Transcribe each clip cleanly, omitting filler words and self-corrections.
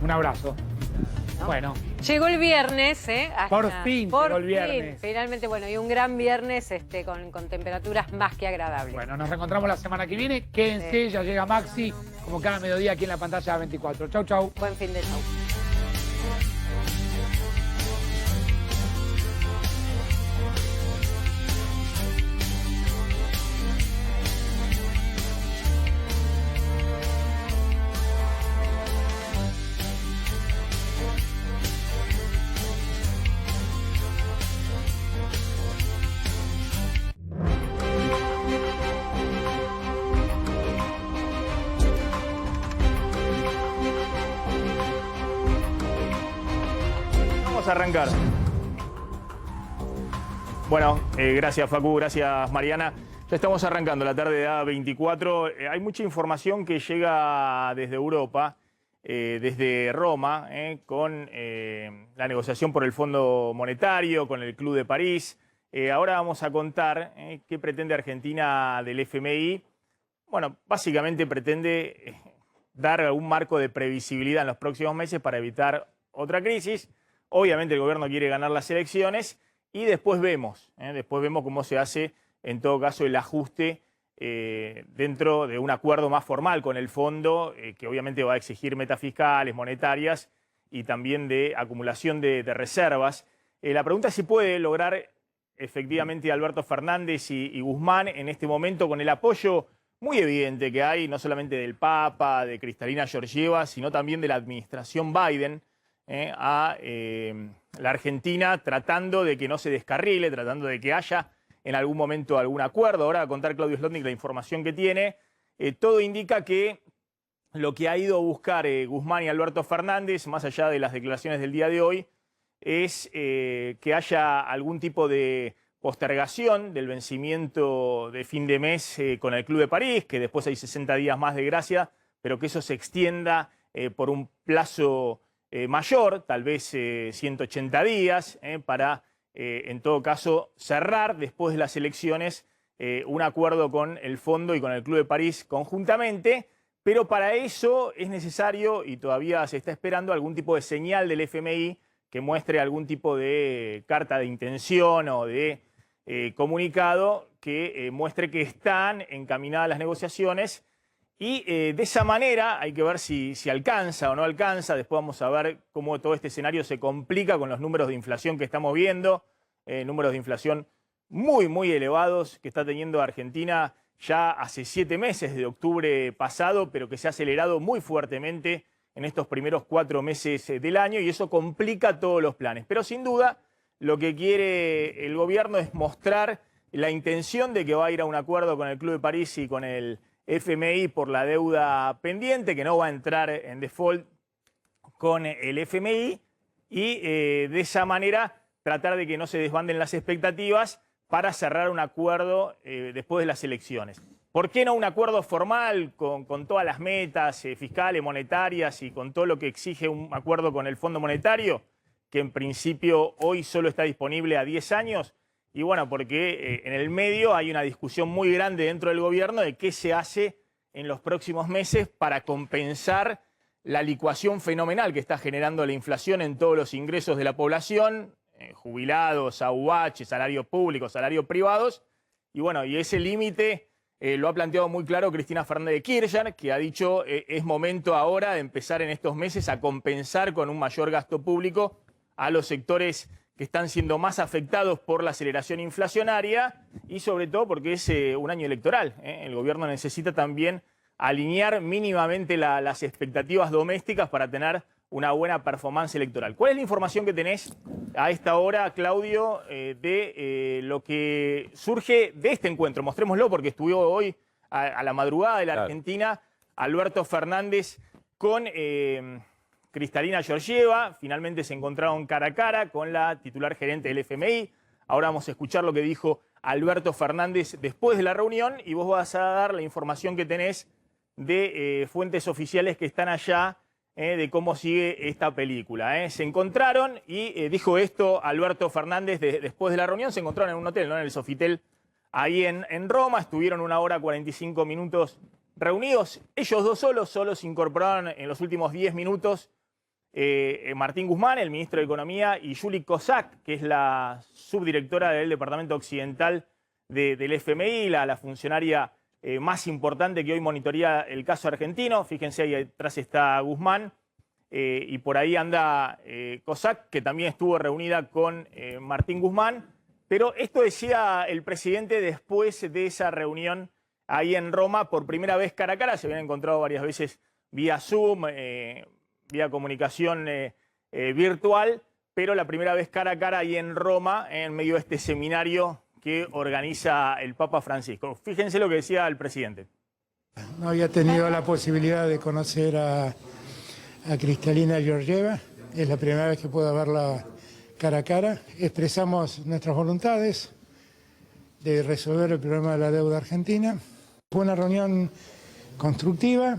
Un abrazo. ¿no? Bueno. Llegó el viernes, Por fin llegó el viernes. Finalmente, bueno, y un gran viernes con temperaturas más que agradables. Bueno, nos reencontramos la semana que viene. Quédense, ya llega Maxi, como cada mediodía aquí en la pantalla 24. Chau, chau. Buen fin de show. Vamos a arrancar. Bueno, gracias Facu, gracias Mariana. Ya estamos arrancando la tarde de A24. Hay mucha información que llega desde Europa, desde Roma, con la negociación por el Fondo Monetario, con el Club de París. Ahora vamos a contar qué pretende Argentina del FMI. Bueno, básicamente pretende dar un marco de previsibilidad en los próximos meses para evitar otra crisis. Obviamente el gobierno quiere ganar las elecciones y después vemos cómo se hace, en todo caso, el ajuste dentro de un acuerdo más formal con el fondo, que obviamente va a exigir metas fiscales, monetarias y también de acumulación de reservas. La pregunta es si puede lograr efectivamente Alberto Fernández y Guzmán en este momento con el apoyo muy evidente que hay, no solamente del Papa, de Kristalina Georgieva, sino también de la administración Biden, a la Argentina, tratando de que no se descarrile, tratando de que haya en algún momento algún acuerdo. Ahora va a contar Claudio Slotnick la información que tiene. Todo indica que lo que ha ido a buscar Guzmán y Alberto Fernández, más allá de las declaraciones del día de hoy, es que haya algún tipo de postergación del vencimiento de fin de mes con el Club de París, que después hay 60 días más de gracia, pero que eso se extienda por un plazo mayor, tal vez 180 días, para, en todo caso, cerrar después de las elecciones un acuerdo con el Fondo y con el Club de París conjuntamente, pero para eso es necesario, y todavía se está esperando, algún tipo de señal del FMI que muestre algún tipo de carta de intención o de comunicado que muestre que están encaminadas las negociaciones. Y de esa manera hay que ver si alcanza o no alcanza. Después vamos a ver cómo todo este escenario se complica con los números de inflación que estamos viendo. Números de inflación muy, muy elevados que está teniendo Argentina ya hace 7 meses, de octubre pasado, pero que se ha acelerado muy fuertemente en estos primeros 4 meses del año y eso complica todos los planes. Pero sin duda lo que quiere el gobierno es mostrar la intención de que va a ir a un acuerdo con el Club de París y con el FMI por la deuda pendiente, que no va a entrar en default con el FMI y de esa manera tratar de que no se desbanden las expectativas para cerrar un acuerdo después de las elecciones. ¿Por qué no un acuerdo formal con todas las metas fiscales, monetarias y con todo lo que exige un acuerdo con el Fondo Monetario, que en principio hoy solo está disponible a 10 años? Y bueno, porque en el medio hay una discusión muy grande dentro del gobierno de qué se hace en los próximos meses para compensar la licuación fenomenal que está generando la inflación en todos los ingresos de la población, jubilados, AUH, salarios públicos, salarios privados. Y bueno, y ese límite lo ha planteado muy claro Cristina Fernández de Kirchner, que ha dicho es momento ahora de empezar en estos meses a compensar con un mayor gasto público a los sectores que están siendo más afectados por la aceleración inflacionaria y sobre todo porque es un año electoral. El gobierno necesita también alinear mínimamente las expectativas domésticas para tener una buena performance electoral. ¿Cuál es la información que tenés a esta hora, Claudio, de lo que surge de este encuentro? Mostrémoslo porque estuvo hoy a la madrugada de la Argentina Alberto Fernández con Kristalina Georgieva. Finalmente se encontraron cara a cara con la titular gerente del FMI. Ahora vamos a escuchar lo que dijo Alberto Fernández después de la reunión y vos vas a dar la información que tenés de fuentes oficiales que están allá de cómo sigue esta película. Se encontraron y dijo esto Alberto Fernández después de la reunión. Se encontraron en un hotel, ¿no? En el Sofitel, ahí en Roma. Estuvieron 1 hora 45 minutos reunidos. Ellos dos solos se incorporaron en los últimos 10 minutos Martín Guzmán, el ministro de Economía, y Juli Kozak, que es la subdirectora del Departamento Occidental del FMI, la funcionaria más importante que hoy monitorea el caso argentino. Fíjense, ahí atrás está Guzmán, y por ahí anda Kozak, que también estuvo reunida con Martín Guzmán. Pero esto decía el presidente después de esa reunión ahí en Roma, por primera vez cara a cara. Se habían encontrado varias veces vía Zoom, vía comunicación virtual, pero la primera vez cara a cara ahí en Roma, en medio de este seminario que organiza el Papa Francisco. Fíjense lo que decía el presidente. No había tenido la posibilidad de conocer a Kristalina Georgieva. Es la primera vez que puedo verla cara a cara. Expresamos nuestras voluntades de resolver el problema de la deuda argentina. Fue una reunión constructiva,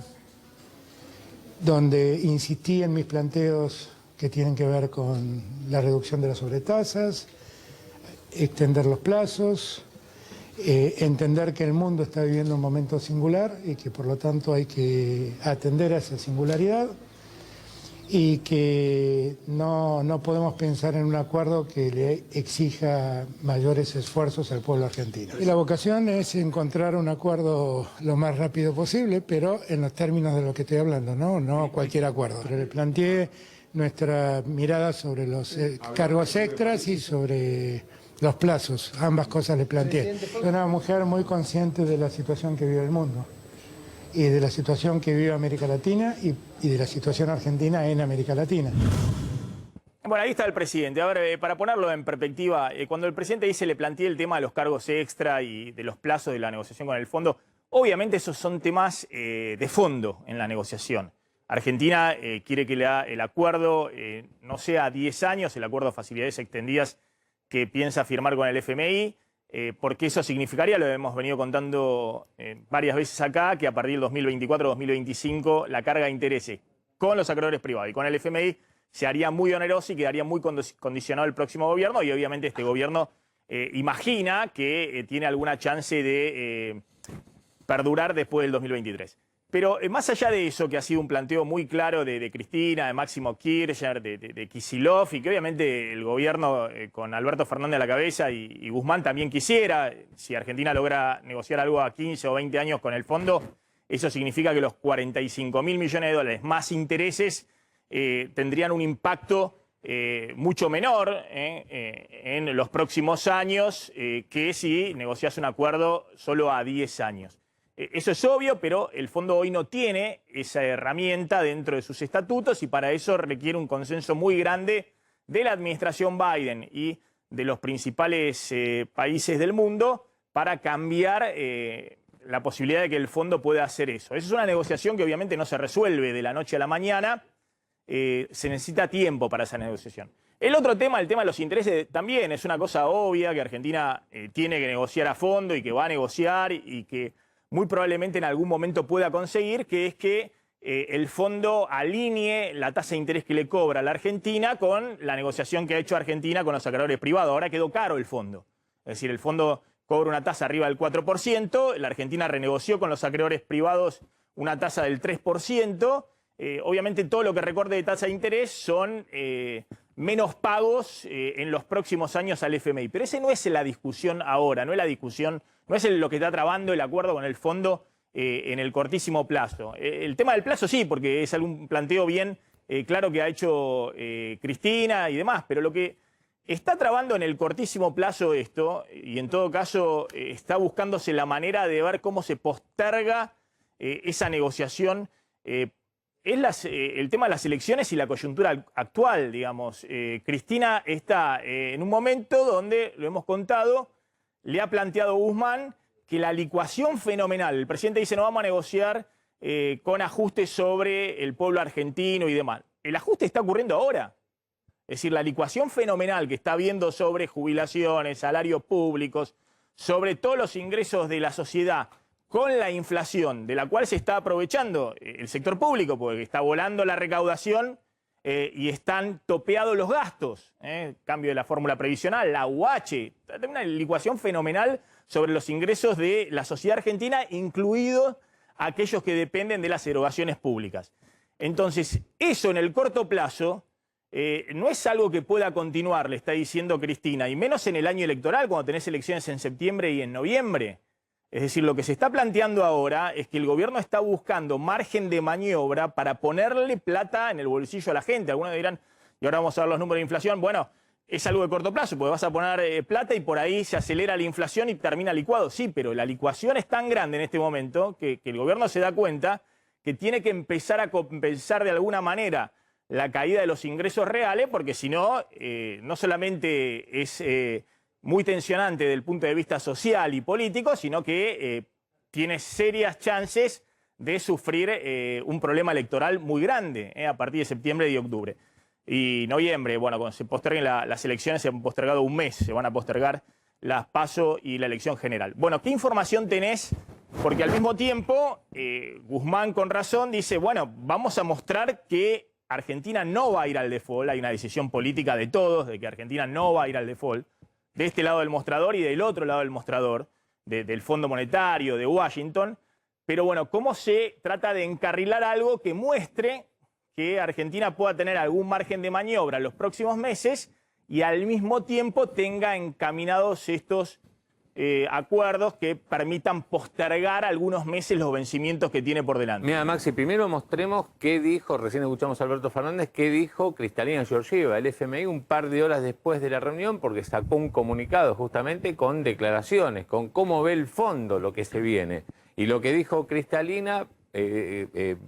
donde insistí en mis planteos que tienen que ver con la reducción de las sobretasas, extender los plazos, entender que el mundo está viviendo un momento singular y que por lo tanto hay que atender a esa singularidad y que no podemos pensar en un acuerdo que le exija mayores esfuerzos al pueblo argentino. Y la vocación es encontrar un acuerdo lo más rápido posible, pero en los términos de lo que estoy hablando, no cualquier acuerdo. Pero le planteé nuestra mirada sobre los cargos extras y sobre los plazos. Ambas cosas le planteé. Es una mujer muy consciente de la situación que vive el mundo y de la situación que vive América Latina y de la situación argentina en América Latina. Bueno, ahí está el presidente. A ver, para ponerlo en perspectiva, cuando el presidente dice le planteé el tema de los cargos extra y de los plazos de la negociación con el fondo, obviamente esos son temas de fondo en la negociación. Argentina quiere que el acuerdo no sea a 10 años, el acuerdo de facilidades extendidas que piensa firmar con el FMI, porque eso significaría, lo hemos venido contando varias veces acá, que a partir del 2024-2025 la carga de intereses con los acreedores privados y con el FMI se haría muy oneroso y quedaría muy condicionado el próximo gobierno, y obviamente este gobierno imagina que tiene alguna chance de perdurar después del 2023. Pero más allá de eso, que ha sido un planteo muy claro de Cristina, de Máximo Kirchner, de Kicillof, y que obviamente el gobierno con Alberto Fernández a la cabeza y Guzmán también quisiera, si Argentina logra negociar algo a 15 o 20 años con el fondo, eso significa que los 45.000 millones de dólares más intereses tendrían un impacto mucho menor en los próximos años que si negociase un acuerdo solo a 10 años. Eso es obvio, pero el fondo hoy no tiene esa herramienta dentro de sus estatutos y para eso requiere un consenso muy grande de la administración Biden y de los principales países del mundo para cambiar la posibilidad de que el fondo pueda hacer eso. Esa es una negociación que obviamente no se resuelve de la noche a la mañana, se necesita tiempo para esa negociación. El otro tema, el tema de los intereses, también es una cosa obvia que Argentina tiene que negociar a fondo y que va a negociar y que muy probablemente en algún momento pueda conseguir, que es que el fondo alinee la tasa de interés que le cobra a la Argentina con la negociación que ha hecho Argentina con los acreedores privados. Ahora quedó caro el fondo. Es decir, el fondo cobra una tasa arriba del 4%, la Argentina renegoció con los acreedores privados una tasa del 3%. Obviamente todo lo que recorte de tasa de interés son menos pagos en los próximos años al FMI. Pero esa no es la discusión ahora, no es la discusión, no es lo que está trabando el acuerdo con el fondo en el cortísimo plazo. El tema del plazo sí, porque es algún planteo bien claro que ha hecho Cristina y demás, pero lo que está trabando en el cortísimo plazo esto, y en todo caso está buscándose la manera de ver cómo se posterga esa negociación, es el tema de las elecciones y la coyuntura actual, digamos. Cristina está en un momento donde, lo hemos contado, le ha planteado Guzmán que la licuación fenomenal, el presidente dice no vamos a negociar con ajustes sobre el pueblo argentino y demás. El ajuste está ocurriendo ahora. Es decir, la licuación fenomenal que está habiendo sobre jubilaciones, salarios públicos, sobre todos los ingresos de la sociedad, con la inflación de la cual se está aprovechando el sector público, porque está volando la recaudación y están topeados los gastos. Cambio de la fórmula previsional, la UH, una licuación fenomenal sobre los ingresos de la sociedad argentina, incluidos aquellos que dependen de las erogaciones públicas. Entonces, eso en el corto plazo no es algo que pueda continuar, le está diciendo Cristina, y menos en el año electoral, cuando tenés elecciones en septiembre y en noviembre. Es decir, lo que se está planteando ahora es que el gobierno está buscando margen de maniobra para ponerle plata en el bolsillo a la gente. Algunos dirán, y ahora vamos a ver los números de inflación, bueno, es algo de corto plazo, porque vas a poner plata y por ahí se acelera la inflación y termina licuado. Sí, pero la licuación es tan grande en este momento que el gobierno se da cuenta que tiene que empezar a compensar de alguna manera la caída de los ingresos reales, porque si no, no solamente es muy tensionante desde el punto de vista social y político, sino que tiene serias chances de sufrir un problema electoral muy grande a partir de septiembre y octubre. Y noviembre, bueno, cuando se posterguen las elecciones, se han postergado un mes, se van a postergar las PASO y la elección general. Bueno, ¿qué información tenés? Porque al mismo tiempo, Guzmán con razón dice, bueno, vamos a mostrar que Argentina no va a ir al default, hay una decisión política de todos de que Argentina no va a ir al default, de este lado del mostrador y del otro lado del mostrador, del Fondo Monetario, de Washington, pero bueno, ¿cómo se trata de encarrilar algo que muestre que Argentina pueda tener algún margen de maniobra en los próximos meses y al mismo tiempo tenga encaminados estos acuerdos que permitan postergar algunos meses los vencimientos que tiene por delante? Mira, Maxi, primero mostremos qué dijo, recién escuchamos a Alberto Fernández, qué dijo Kristalina Georgieva, el FMI, un par de horas después de la reunión, porque sacó un comunicado justamente con declaraciones, con cómo ve el fondo lo que se viene. Y lo que dijo Kristalina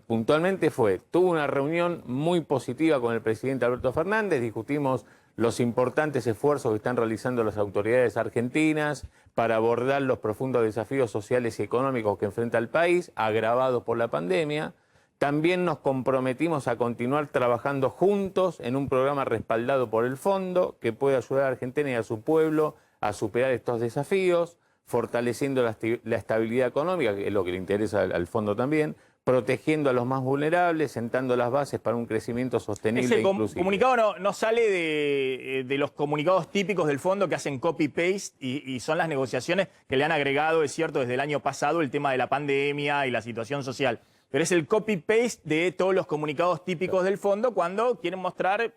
puntualmente tuvo una reunión muy positiva con el presidente Alberto Fernández, discutimos los importantes esfuerzos que están realizando las autoridades argentinas para abordar los profundos desafíos sociales y económicos que enfrenta el país, agravados por la pandemia. También nos comprometimos a continuar trabajando juntos en un programa respaldado por el Fondo que puede ayudar a Argentina y a su pueblo a superar estos desafíos, fortaleciendo la estabilidad económica, que es lo que le interesa al Fondo también, protegiendo a los más vulnerables, sentando las bases para un crecimiento sostenible e inclusivo. El comunicado no sale de los comunicados típicos del fondo que hacen copy-paste y son las negociaciones que le han agregado, es cierto, desde el año pasado el tema de la pandemia y la situación social. Pero es el copy-paste de todos los comunicados típicos del fondo cuando quieren mostrar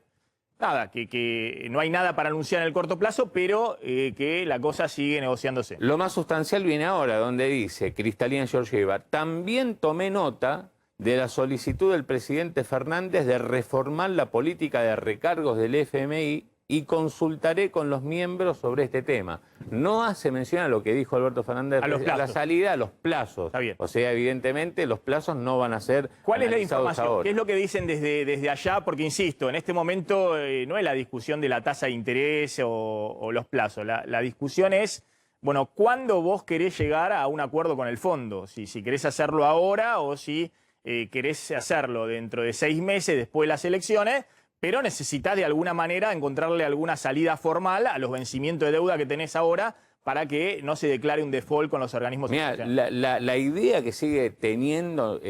nada, que no hay nada para anunciar en el corto plazo, pero que la cosa sigue negociándose. Lo más sustancial viene ahora, donde dice Kristalina Georgieva, también tomé nota de la solicitud del presidente Fernández de reformar la política de recargos del FMI y consultaré con los miembros sobre este tema. No hace mención a lo que dijo Alberto Fernández a la salida, a los plazos. Está bien. O sea, evidentemente los plazos no van a ser ¿Cuál es la analizados información? ahora. ¿Qué es lo que dicen desde allá? Porque, insisto, en este momento no es la discusión de la tasa de interés o los plazos. La discusión es, bueno, ¿cuándo vos querés llegar a un acuerdo con el fondo? Si querés hacerlo ahora o si querés hacerlo dentro de 6 meses después de las elecciones, pero necesitas de alguna manera encontrarle alguna salida formal a los vencimientos de deuda que tenés ahora para que no se declare un default con los organismos internacionales. Mira, la idea que sigue teniendo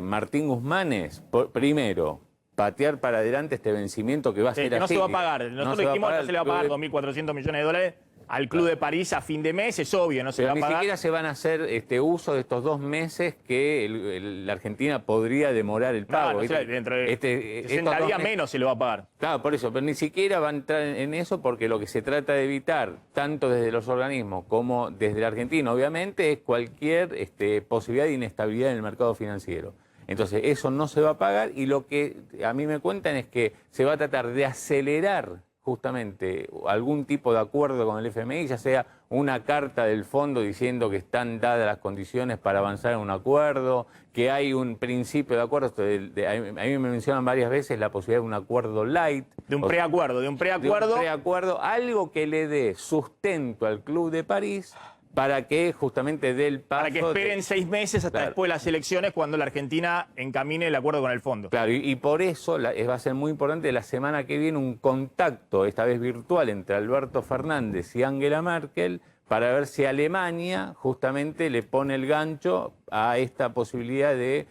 Martín Guzmán es, primero, patear para adelante este vencimiento que va a ser así. No se va a pagar. Nosotros dijimos que se le va a pagar 2.400 millones de dólares al Club de París a fin de mes, es obvio, no se va a pagar. Ni siquiera se van a hacer uso de estos 2 meses que la Argentina podría demorar el pago. Claro, dentro de 60 días menos se lo va a pagar. Claro, por eso, pero ni siquiera va a entrar en eso porque lo que se trata de evitar, tanto desde los organismos como desde la Argentina, obviamente, es cualquier posibilidad de inestabilidad en el mercado financiero. Entonces, eso no se va a pagar y lo que a mí me cuentan es que se va a tratar de acelerar justamente algún tipo de acuerdo con el FMI, ya sea una carta del fondo diciendo que están dadas las condiciones para avanzar en un acuerdo, que hay un principio de acuerdo, a mí me mencionan varias veces la posibilidad de un acuerdo light. De un preacuerdo. Algo que le dé sustento al Club de París para que justamente dé el paso. Para que esperen 6 meses hasta después de las elecciones cuando la Argentina encamine el acuerdo con el fondo. Claro, y por eso va a ser muy importante la semana que viene un contacto, esta vez virtual, entre Alberto Fernández y Angela Merkel para ver si Alemania justamente le pone el gancho a esta posibilidad de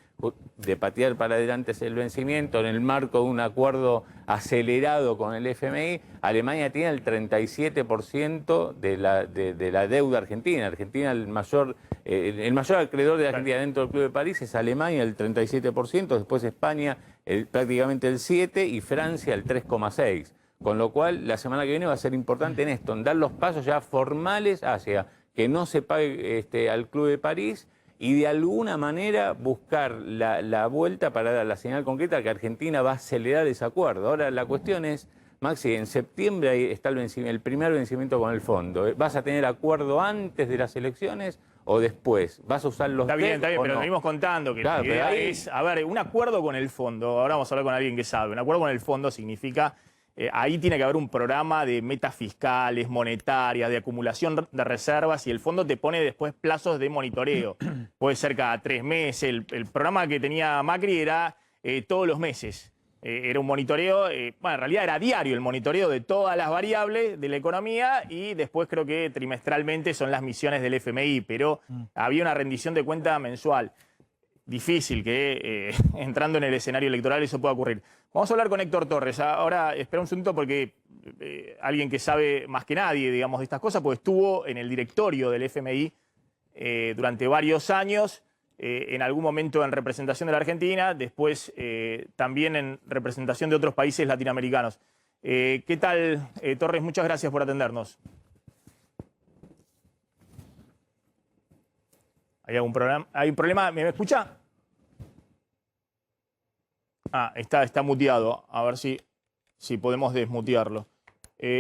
patear para adelante el vencimiento en el marco de un acuerdo acelerado con el FMI. Alemania tiene el 37% de la deuda argentina. Argentina, el mayor acreedor de la Argentina dentro del Club de París es Alemania, el 37%, después España prácticamente el 7% y Francia el 3,6%. Con lo cual, la semana que viene va a ser importante en esto, en dar los pasos ya formales hacia que no se pague al Club de París y de alguna manera buscar la vuelta para dar la señal concreta que Argentina va a acelerar ese acuerdo. Ahora, la cuestión es, Maxi, en septiembre ahí está el primer vencimiento con el fondo. ¿Vas a tener acuerdo antes de las elecciones o después? ¿Vas a usar los Está bien, pero no? nos venimos contando que Claro, la idea pero ahí... es, a ver, un acuerdo con el fondo, ahora vamos a hablar con alguien que sabe, un acuerdo con el fondo significa, ahí tiene que haber un programa de metas fiscales, monetarias, de acumulación de reservas y el fondo te pone después plazos de monitoreo. Puede ser cada 3 meses, el programa que tenía Macri era todos los meses. Era un monitoreo, bueno, en realidad era diario el monitoreo de todas las variables de la economía y después creo que trimestralmente son las misiones del FMI, pero había una rendición de cuenta mensual. Difícil que entrando en el escenario electoral eso pueda ocurrir. Vamos a hablar con Héctor Torres. Ahora, espera un segundito porque alguien que sabe más que nadie, digamos, de estas cosas, pues estuvo en el directorio del FMI durante varios años. En algún momento en representación de la Argentina, después también en representación de otros países latinoamericanos. ¿Qué tal, Torres? Muchas gracias por atendernos. ¿Hay algún problema? ¿Hay un problema? ¿Me escucha? Ah, está muteado. A ver si podemos desmutearlo.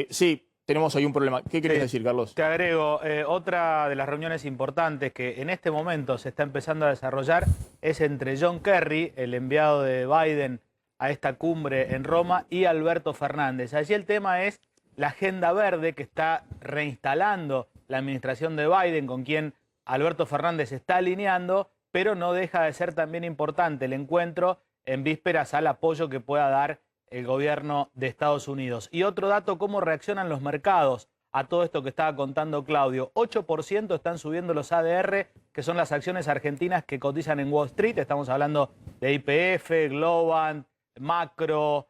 Sí. Tenemos ahí un problema. ¿Qué querés decir, Carlos? Te agrego, otra de las reuniones importantes que en este momento se está empezando a desarrollar es entre John Kerry, el enviado de Biden a esta cumbre en Roma, y Alberto Fernández. Allí el tema es la agenda verde que está reinstalando la administración de Biden, con quien Alberto Fernández está alineando, pero no deja de ser también importante el encuentro en vísperas al apoyo que pueda dar el gobierno de Estados Unidos. Y otro dato, cómo reaccionan los mercados a todo esto que estaba contando Claudio. 8% están subiendo los ADR, que son las acciones argentinas que cotizan en Wall Street. Estamos hablando de YPF, Globant, Macro,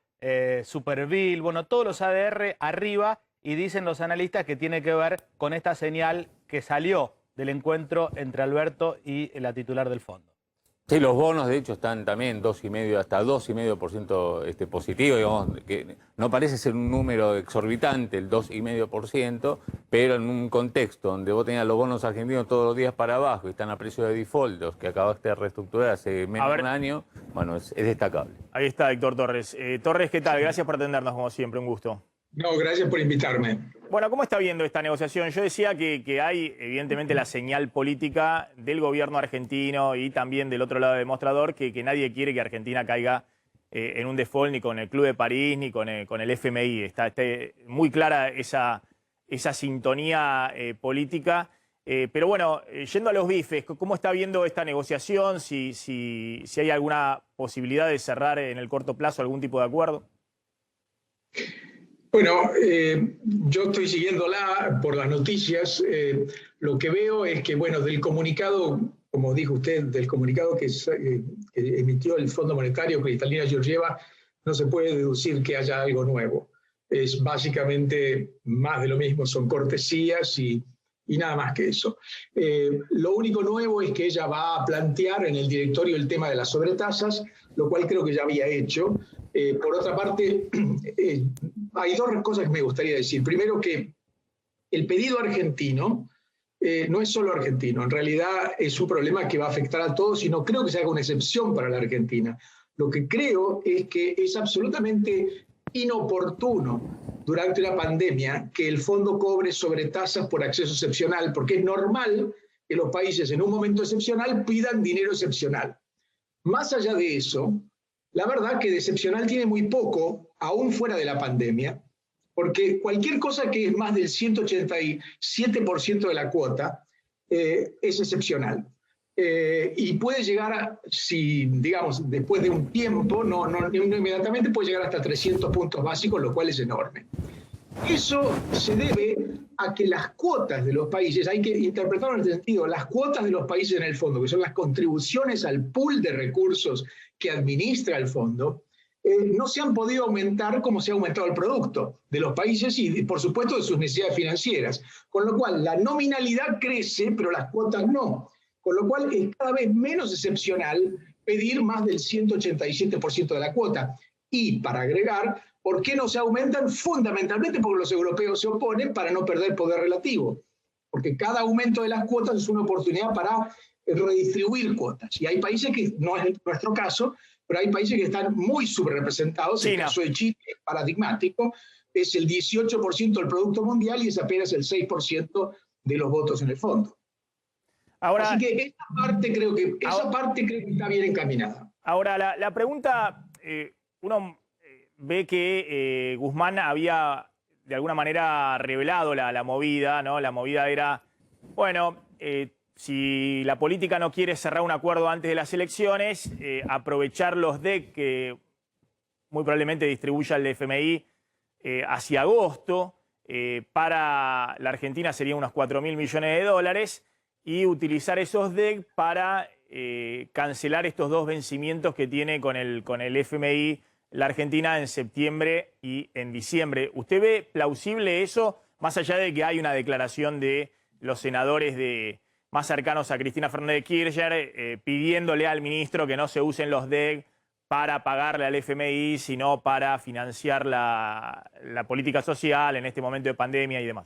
Superville, bueno, todos los ADR arriba, y dicen los analistas que tiene que ver con esta señal que salió del encuentro entre Alberto y la titular del fondo. Sí, los bonos de hecho están también 2,5% hasta 2,5% positivo, digamos, que no parece ser un número exorbitante el 2,5%, pero en un contexto donde vos tenías los bonos argentinos todos los días para abajo y están a precio de default, los que acabaste de reestructurar hace menos de un año, bueno, es destacable. Ahí está Héctor Torres. Torres, ¿qué tal? Gracias por atendernos como siempre, un gusto. No, gracias por invitarme. Bueno, ¿cómo está viendo esta negociación? Yo decía que hay evidentemente la señal política del gobierno argentino y también del otro lado del mostrador que nadie quiere que Argentina caiga en un default ni con el Club de París ni con el FMI. Está muy clara esa sintonía política. Pero bueno, yendo a los bifes, ¿cómo está viendo esta negociación? Si hay alguna posibilidad de cerrar en el corto plazo algún tipo de acuerdo. Bueno, yo estoy siguiéndola por las noticias. Lo que veo es que, bueno, del comunicado, como dijo usted, del comunicado que emitió el Fondo Monetario Kristalina Georgieva, no se puede deducir que haya algo nuevo. Es básicamente más de lo mismo, son cortesías y nada más que eso. Lo único nuevo es que ella va a plantear en el directorio el tema de las sobretasas, lo cual creo que ya había hecho. Por otra parte, hay dos cosas que me gustaría decir. Primero, que el pedido argentino no es solo argentino. En realidad es un problema que va a afectar a todos y no creo que se haga una excepción para la Argentina. Lo que creo es que es absolutamente inoportuno durante una pandemia que el fondo cobre sobretasas por acceso excepcional, porque es normal que los países en un momento excepcional pidan dinero excepcional. Más allá de eso, la verdad que de excepcional tiene muy poco, aún fuera de la pandemia, porque cualquier cosa que es más del 187% de la cuota es excepcional. Y puede llegar, si digamos, después de un tiempo, no inmediatamente, puede llegar hasta 300 puntos básicos, lo cual es enorme. Eso se debe a que las cuotas de los países, hay que interpretarlo en el sentido, las cuotas de los países en el fondo, que son las contribuciones al pool de recursos que administra el fondo, no se han podido aumentar como se ha aumentado el producto de los países y, por supuesto, de sus necesidades financieras. Con lo cual, la nominalidad crece, pero las cuotas no. Con lo cual, es cada vez menos excepcional pedir más del 187% de la cuota. Y para agregar, ¿por qué no se aumentan? Fundamentalmente porque los europeos se oponen para no perder poder relativo. Porque cada aumento de las cuotas es una oportunidad para redistribuir cuotas. Y hay países que, no es nuestro caso, pero hay países que están muy subrepresentados. China. El caso de Chile es paradigmático, es el 18% del Producto Mundial y es apenas el 6% de los votos en el fondo. Ahora, así que esa parte creo que está bien encaminada. Ahora, la pregunta, uno ve que Guzmán había de alguna manera revelado la movida, ¿no? La movida era, bueno, si la política no quiere cerrar un acuerdo antes de las elecciones, aprovechar los DEC que muy probablemente distribuya el FMI hacia agosto, para la Argentina serían unos 4.000 millones de dólares, y utilizar esos DEC para cancelar estos dos vencimientos que tiene con el FMI la Argentina en septiembre y en diciembre. ¿Usted ve plausible eso, más allá de que hay una declaración de los senadores más cercanos a Cristina Fernández de Kirchner pidiéndole al ministro que no se usen los DEC para pagarle al FMI, sino para financiar la política social en este momento de pandemia y demás?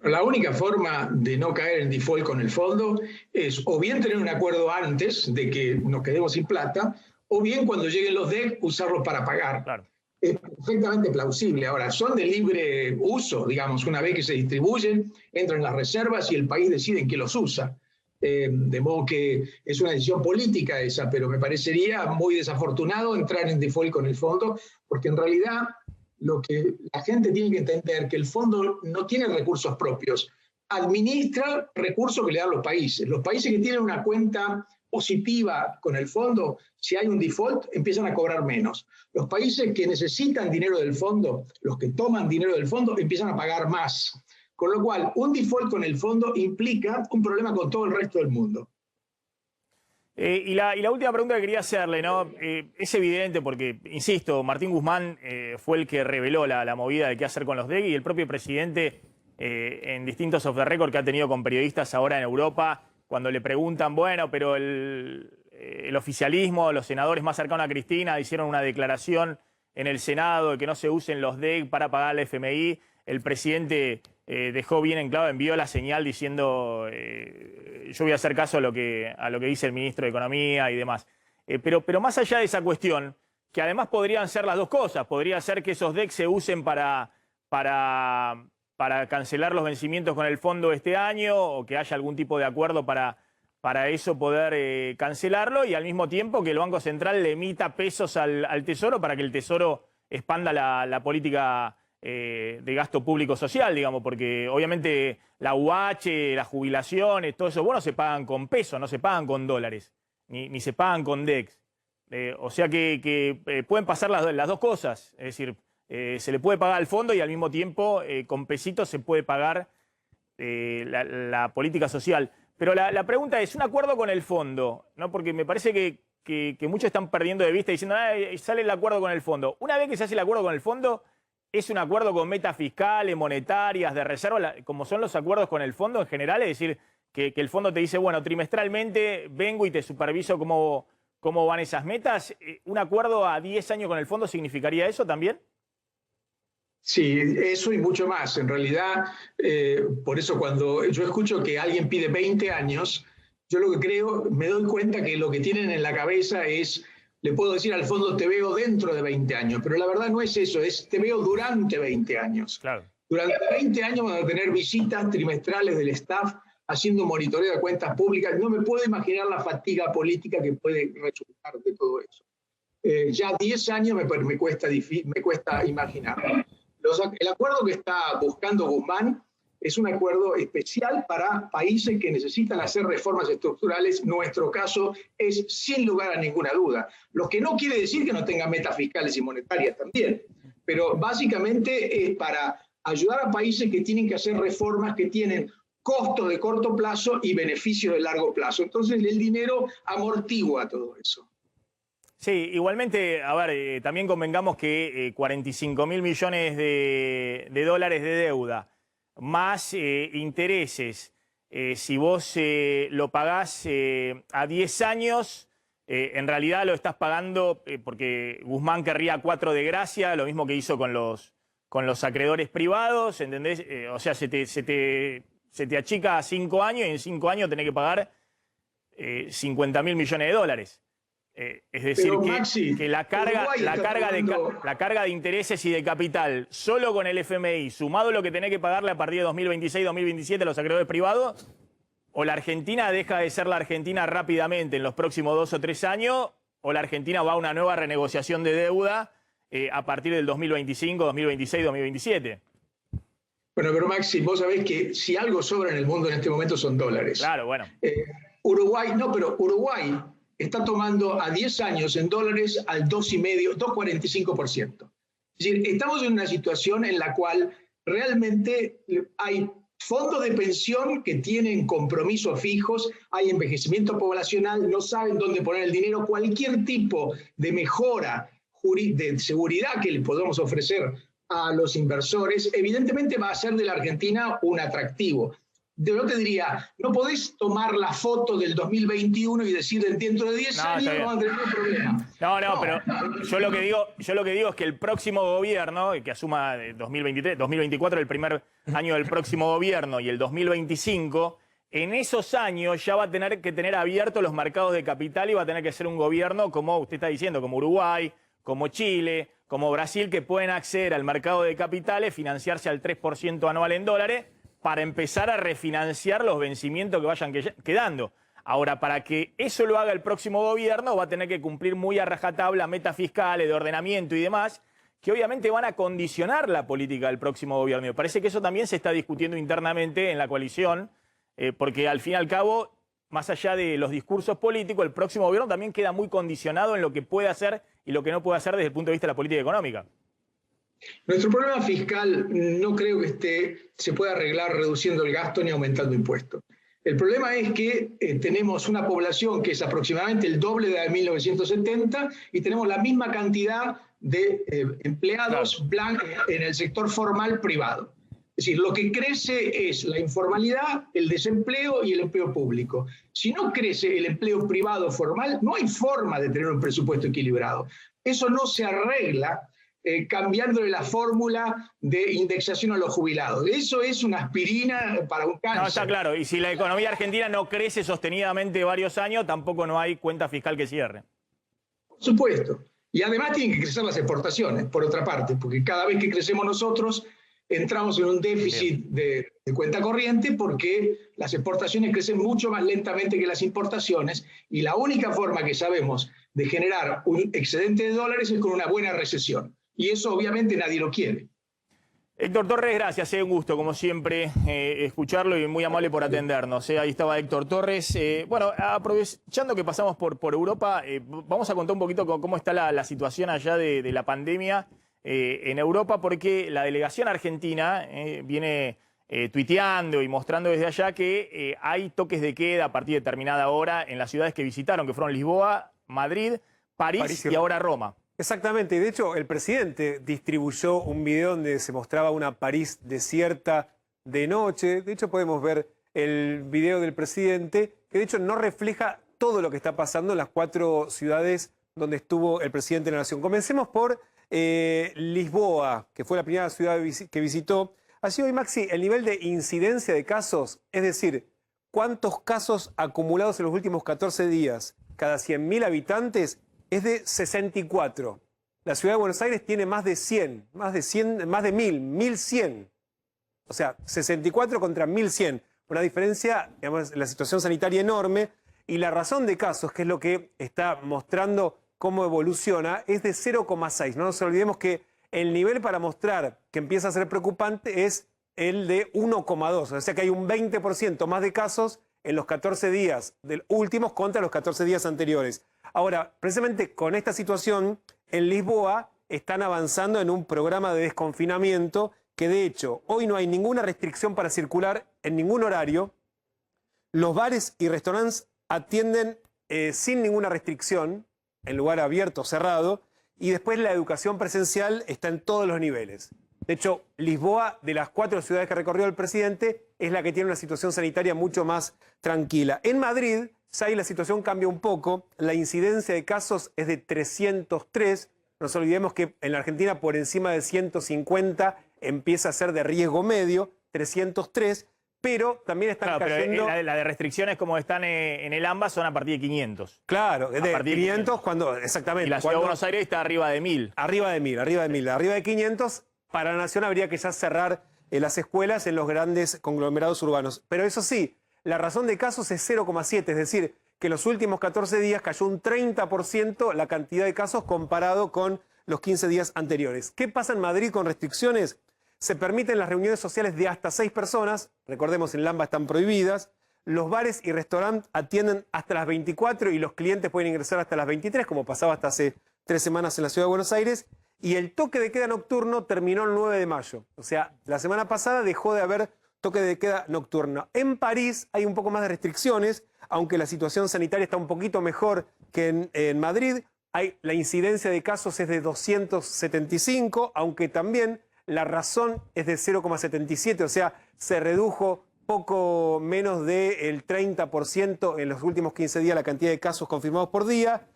La única forma de no caer en default con el fondo es o bien tener un acuerdo antes de que nos quedemos sin plata, o bien cuando lleguen los DEC usarlos para pagar. Claro. Es perfectamente plausible. Ahora, son de libre uso, digamos, una vez que se distribuyen, entran en las reservas y el país decide en qué los usa. De modo que es una decisión política esa, pero me parecería muy desafortunado entrar en default con el fondo, porque en realidad lo que la gente tiene que entender que el fondo no tiene recursos propios, administra recursos que le dan los países. Los países que tienen una cuenta positiva con el fondo, si hay un default, empiezan a cobrar menos. Los países que necesitan dinero del fondo, los que toman dinero del fondo, empiezan a pagar más. Con lo cual, un default con el fondo implica un problema con todo el resto del mundo. Y la última pregunta que quería hacerle, ¿no? Es evidente porque, insisto, Martín Guzmán fue el que reveló la movida de qué hacer con los DEC, y el propio presidente, en distintos off the record que ha tenido con periodistas ahora en Europa, cuando le preguntan, bueno, pero el oficialismo, los senadores más cercanos a Cristina hicieron una declaración en el Senado de que no se usen los DEC para pagar al FMI, el presidente dejó bien en claro, envió la señal diciendo yo voy a hacer caso a lo que dice el ministro de Economía y demás. Pero más allá de esa cuestión, que además podrían ser las dos cosas, podría ser que esos DEC se usen para cancelar los vencimientos con el fondo este año, o que haya algún tipo de acuerdo para eso poder cancelarlo, y al mismo tiempo que el Banco Central le emita pesos al Tesoro para que el Tesoro expanda la política de gasto público social, digamos, porque obviamente la UH, las jubilaciones, todo eso, bueno, se pagan con pesos, no se pagan con dólares, ni se pagan con DEX. O sea que pueden pasar las dos cosas, es decir, se le puede pagar al fondo y al mismo tiempo con pesitos se puede pagar la política social. Pero la pregunta es, ¿un acuerdo con el fondo? ¿No? Porque me parece que muchos están perdiendo de vista diciendo, sale el acuerdo con el fondo. Una vez que se hace el acuerdo con el fondo, es un acuerdo con metas fiscales, monetarias, de reserva, como son los acuerdos con el fondo en general, es decir, que el fondo te dice, bueno, trimestralmente vengo y te superviso cómo van esas metas. ¿Un acuerdo a 10 años con el fondo significaría eso también? Sí, eso y mucho más. En realidad, por eso cuando yo escucho que alguien pide 20 años, yo lo que creo, me doy cuenta que lo que tienen en la cabeza es, le puedo decir al fondo, te veo dentro de 20 años, pero la verdad no es eso, es te veo durante 20 años. Claro. Durante 20 años van a tener visitas trimestrales del staff haciendo monitoreo de cuentas públicas. No me puedo imaginar la fatiga política que puede resultar de todo eso. Ya 10 años me cuesta imaginarlo. El acuerdo que está buscando Guzmán es un acuerdo especial para países que necesitan hacer reformas estructurales. Nuestro caso es sin lugar a ninguna duda. Lo que no quiere decir que no tenga metas fiscales y monetarias también, pero básicamente es para ayudar a países que tienen que hacer reformas que tienen costos de corto plazo y beneficios de largo plazo. Entonces el dinero amortigua todo eso. Sí, igualmente, a ver, también convengamos que 45.000 millones de dólares de deuda, más intereses, si vos lo pagás a 10 años, en realidad lo estás pagando porque Guzmán querría 4 de gracia, lo mismo que hizo con los acreedores privados, ¿entendés? O sea, se te achica a 5 años y en 5 años tenés que pagar 50.000 millones de dólares. Es decir, Maxi, que la carga de intereses y de capital solo con el FMI, sumado lo que tenés que pagarle a partir de 2026-2027 a los acreedores privados, o la Argentina deja de ser la Argentina rápidamente en los próximos 2 o 3 años, o la Argentina va a una nueva renegociación de deuda a partir del 2025, 2026, 2027. Bueno, pero Maxi, vos sabés que si algo sobra en el mundo en este momento son dólares. Claro, bueno. Uruguay está tomando a 10 años en dólares al 2,5%, 2,45%. Es decir, estamos en una situación en la cual realmente hay fondos de pensión que tienen compromisos fijos, hay envejecimiento poblacional, no saben dónde poner el dinero. Cualquier tipo de mejora de seguridad que le podamos ofrecer a los inversores, evidentemente va a hacer de la Argentina un atractivo. Yo te diría, no podés tomar la foto del 2021 y decir dentro de 10 años vamos a tener un problema. No, pero yo lo que digo es que el próximo gobierno, que asuma 2023, 2024, el primer año del próximo gobierno, y el 2025, en esos años ya va a tener que tener abiertos los mercados de capital y va a tener que ser un gobierno, como usted está diciendo, como Uruguay, como Chile, como Brasil, que pueden acceder al mercado de capitales, financiarse al 3% anual en dólares, para empezar a refinanciar los vencimientos que vayan quedando. Ahora, para que eso lo haga el próximo gobierno, va a tener que cumplir muy a rajatabla metas fiscales, de ordenamiento y demás, que obviamente van a condicionar la política del próximo gobierno. Me parece que eso también se está discutiendo internamente en la coalición, porque al fin y al cabo, más allá de los discursos políticos, el próximo gobierno también queda muy condicionado en lo que puede hacer y lo que no puede hacer desde el punto de vista de la política económica. Nuestro problema fiscal no creo que se pueda arreglar reduciendo el gasto ni aumentando impuestos. El problema es que tenemos una población que es aproximadamente el doble de la de 1970 y tenemos la misma cantidad de empleados blancos en el sector formal privado. Es decir, lo que crece es la informalidad, el desempleo y el empleo público. Si no crece el empleo privado formal, no hay forma de tener un presupuesto equilibrado. Eso no se arregla cambiándole la fórmula de indexación a los jubilados. Eso es una aspirina para un cáncer. No, está claro. Y si la economía argentina no crece sostenidamente varios años, tampoco no hay cuenta fiscal que cierre. Por supuesto. Y además tienen que crecer las exportaciones, por otra parte, porque cada vez que crecemos nosotros, entramos en un déficit de cuenta corriente porque las exportaciones crecen mucho más lentamente que las importaciones y la única forma que sabemos de generar un excedente de dólares es con una buena recesión. Y eso obviamente nadie lo quiere. Héctor Torres, gracias, un gusto como siempre escucharlo y muy amable por atendernos. Ahí estaba Héctor Torres. Bueno, aprovechando que pasamos por Europa, vamos a contar un poquito cómo está la situación allá de la pandemia en Europa, porque la delegación argentina viene tuiteando y mostrando desde allá que hay toques de queda a partir de determinada hora en las ciudades que visitaron, que fueron Lisboa, Madrid, París y ahora Roma. Exactamente, y de hecho el presidente distribuyó un video donde se mostraba una París desierta de noche. De hecho podemos ver el video del presidente, que de hecho no refleja todo lo que está pasando en las 4 ciudades donde estuvo el presidente de la Nación. Comencemos por Lisboa, que fue la primera ciudad que visitó. Así hoy, Maxi, el nivel de incidencia de casos, es decir, cuántos casos acumulados en los últimos 14 días cada 100.000 habitantes, es de 64. La ciudad de Buenos Aires tiene más de 100, más de 1.100. O sea, 64 contra 1.100. Una diferencia, digamos, en la situación sanitaria enorme. Y la razón de casos, que es lo que está mostrando cómo evoluciona, es de 0,6. No nos olvidemos que el nivel para mostrar que empieza a ser preocupante es el de 1,2. O sea que hay un 20% más de casos en los 14 días del últimos contra los 14 días anteriores. Ahora, precisamente con esta situación, en Lisboa están avanzando en un programa de desconfinamiento que de hecho hoy no hay ninguna restricción para circular en ningún horario. Los bares y restaurantes atienden sin ninguna restricción, en lugar abierto o cerrado, y después la educación presencial está en todos los niveles. De hecho, Lisboa, de las 4 ciudades que recorrió el presidente, es la que tiene una situación sanitaria mucho más tranquila. En Madrid ya ahí la situación cambia un poco. La incidencia de casos es de 303. No nos olvidemos que en la Argentina por encima de 150 empieza a ser de riesgo medio, 303, pero también están cayendo... Pero la de restricciones como están en el AMBA son a partir de 500. Claro, es de partir de 500 cuando... Exactamente. Y la Ciudad de Buenos Aires está arriba de 1000. Arriba de 1000, arriba de 1000. Arriba de 500, para la Nación habría que ya cerrar las escuelas en los grandes conglomerados urbanos. Pero eso sí, la razón de casos es 0,7, es decir, que en los últimos 14 días cayó un 30% la cantidad de casos comparado con los 15 días anteriores. ¿Qué pasa en Madrid con restricciones? Se permiten las reuniones sociales de hasta 6 personas, recordemos en Lamba están prohibidas, los bares y restaurantes atienden hasta las 24 y los clientes pueden ingresar hasta las 23, como pasaba hasta hace 3 semanas en la Ciudad de Buenos Aires, y el toque de queda nocturno terminó el 9 de mayo. O sea, la semana pasada dejó de haber toque de queda nocturno. En París hay un poco más de restricciones, aunque la situación sanitaria está un poquito mejor que en Madrid. La incidencia de casos es de 275, aunque también la razón es de 0,77, o sea, se redujo poco menos del 30% en los últimos 15 días la cantidad de casos confirmados por día.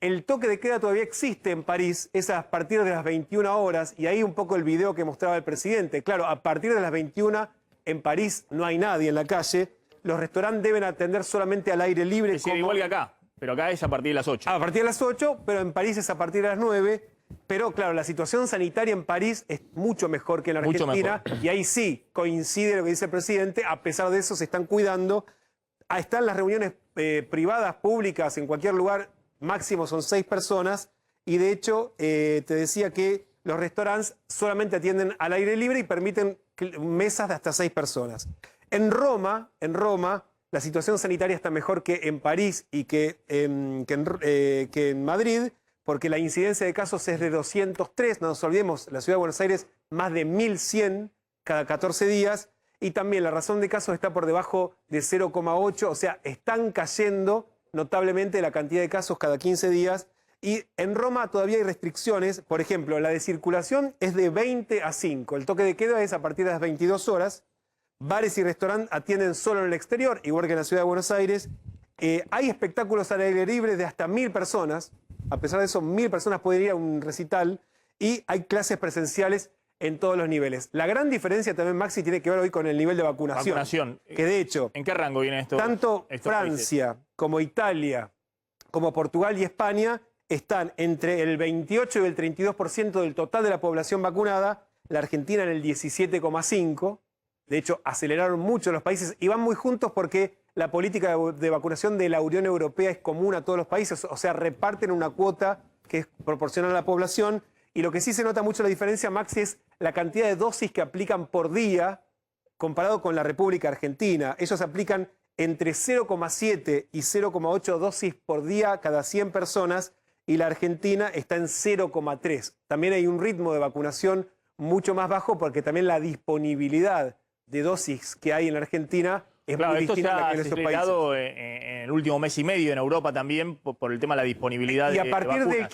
El toque de queda todavía existe en París, es a partir de las 21 horas, y ahí un poco el video que mostraba el presidente. Claro, a partir de las 21 en París no hay nadie en la calle, los restaurantes deben atender solamente al aire libre. Es decir, igual que acá, pero acá es a partir de las 8. A partir de las 8, pero en París es a partir de las 9. Pero claro, la situación sanitaria en París es mucho mejor que en la Argentina. Y ahí sí coincide lo que dice el presidente. A pesar de eso se están cuidando. Ahí están las reuniones privadas, públicas, en cualquier lugar. Máximo son 6 personas. Y de hecho, te decía que los restaurantes solamente atienden al aire libre y permiten mesas de hasta 6 personas. En Roma, la situación sanitaria está mejor que en París y que en Madrid, porque la incidencia de casos es de 203, no nos olvidemos, la Ciudad de Buenos Aires más de 1100 cada 14 días, y también la razón de casos está por debajo de 0,8, o sea, están cayendo notablemente la cantidad de casos cada 15 días, y en Roma todavía hay restricciones, por ejemplo, la de circulación es de 20 a 5, el toque de queda es a partir de las 22 horas, bares y restaurantes atienden solo en el exterior, igual que en la Ciudad de Buenos Aires, hay espectáculos al aire libre de hasta 1000 personas, a pesar de eso 1000 personas pueden ir a un recital, y hay clases presenciales en todos los niveles. La gran diferencia también, Maxi, tiene que ver hoy con el nivel de vacunación. Que de hecho, ¿en qué rango viene esto? Tanto Francia países, como Italia, como Portugal y España están entre el 28 y el 32% del total de la población vacunada, la Argentina en el 17,5%. De hecho, aceleraron mucho los países y van muy juntos porque la política de vacunación de la Unión Europea es común a todos los países, o sea, reparten una cuota que es proporcional a la población. Y lo que sí se nota mucho la diferencia, Maxi, es la cantidad de dosis que aplican por día comparado con la República Argentina. Ellos aplican entre 0,7 y 0,8 dosis por día cada 100 personas y la Argentina está en 0,3. También hay un ritmo de vacunación mucho más bajo porque también la disponibilidad de dosis que hay en la Argentina es muy distinta a la que en esos países. En el último mes y medio en Europa también por el tema de la disponibilidad de vacunas. Y a partir del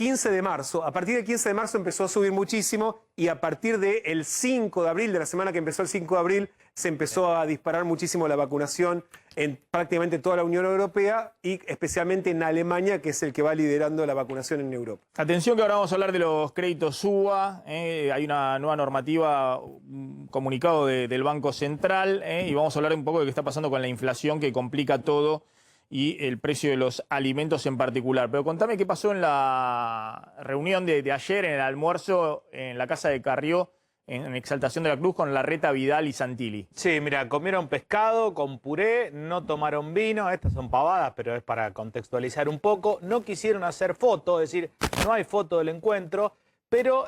15 de marzo empezó a subir muchísimo y a partir del 5 de abril, de la semana que empezó el 5 de abril, se empezó a disparar muchísimo la vacunación en prácticamente toda la Unión Europea y especialmente en Alemania, que es el que va liderando la vacunación en Europa. Atención que ahora vamos a hablar de los créditos UBA. Hay una nueva normativa, un comunicado del Banco Central, y vamos a hablar un poco de qué está pasando con la inflación que complica todo y el precio de los alimentos en particular. Pero contame qué pasó en la reunión de ayer, en el almuerzo en la Casa de Carrió, en Exaltación de la Cruz, con Larreta, Vidal y Santilli. Sí, mira, comieron pescado con puré, no tomaron vino, estas son pavadas, pero es para contextualizar un poco. No quisieron hacer foto, es decir, no hay foto del encuentro, pero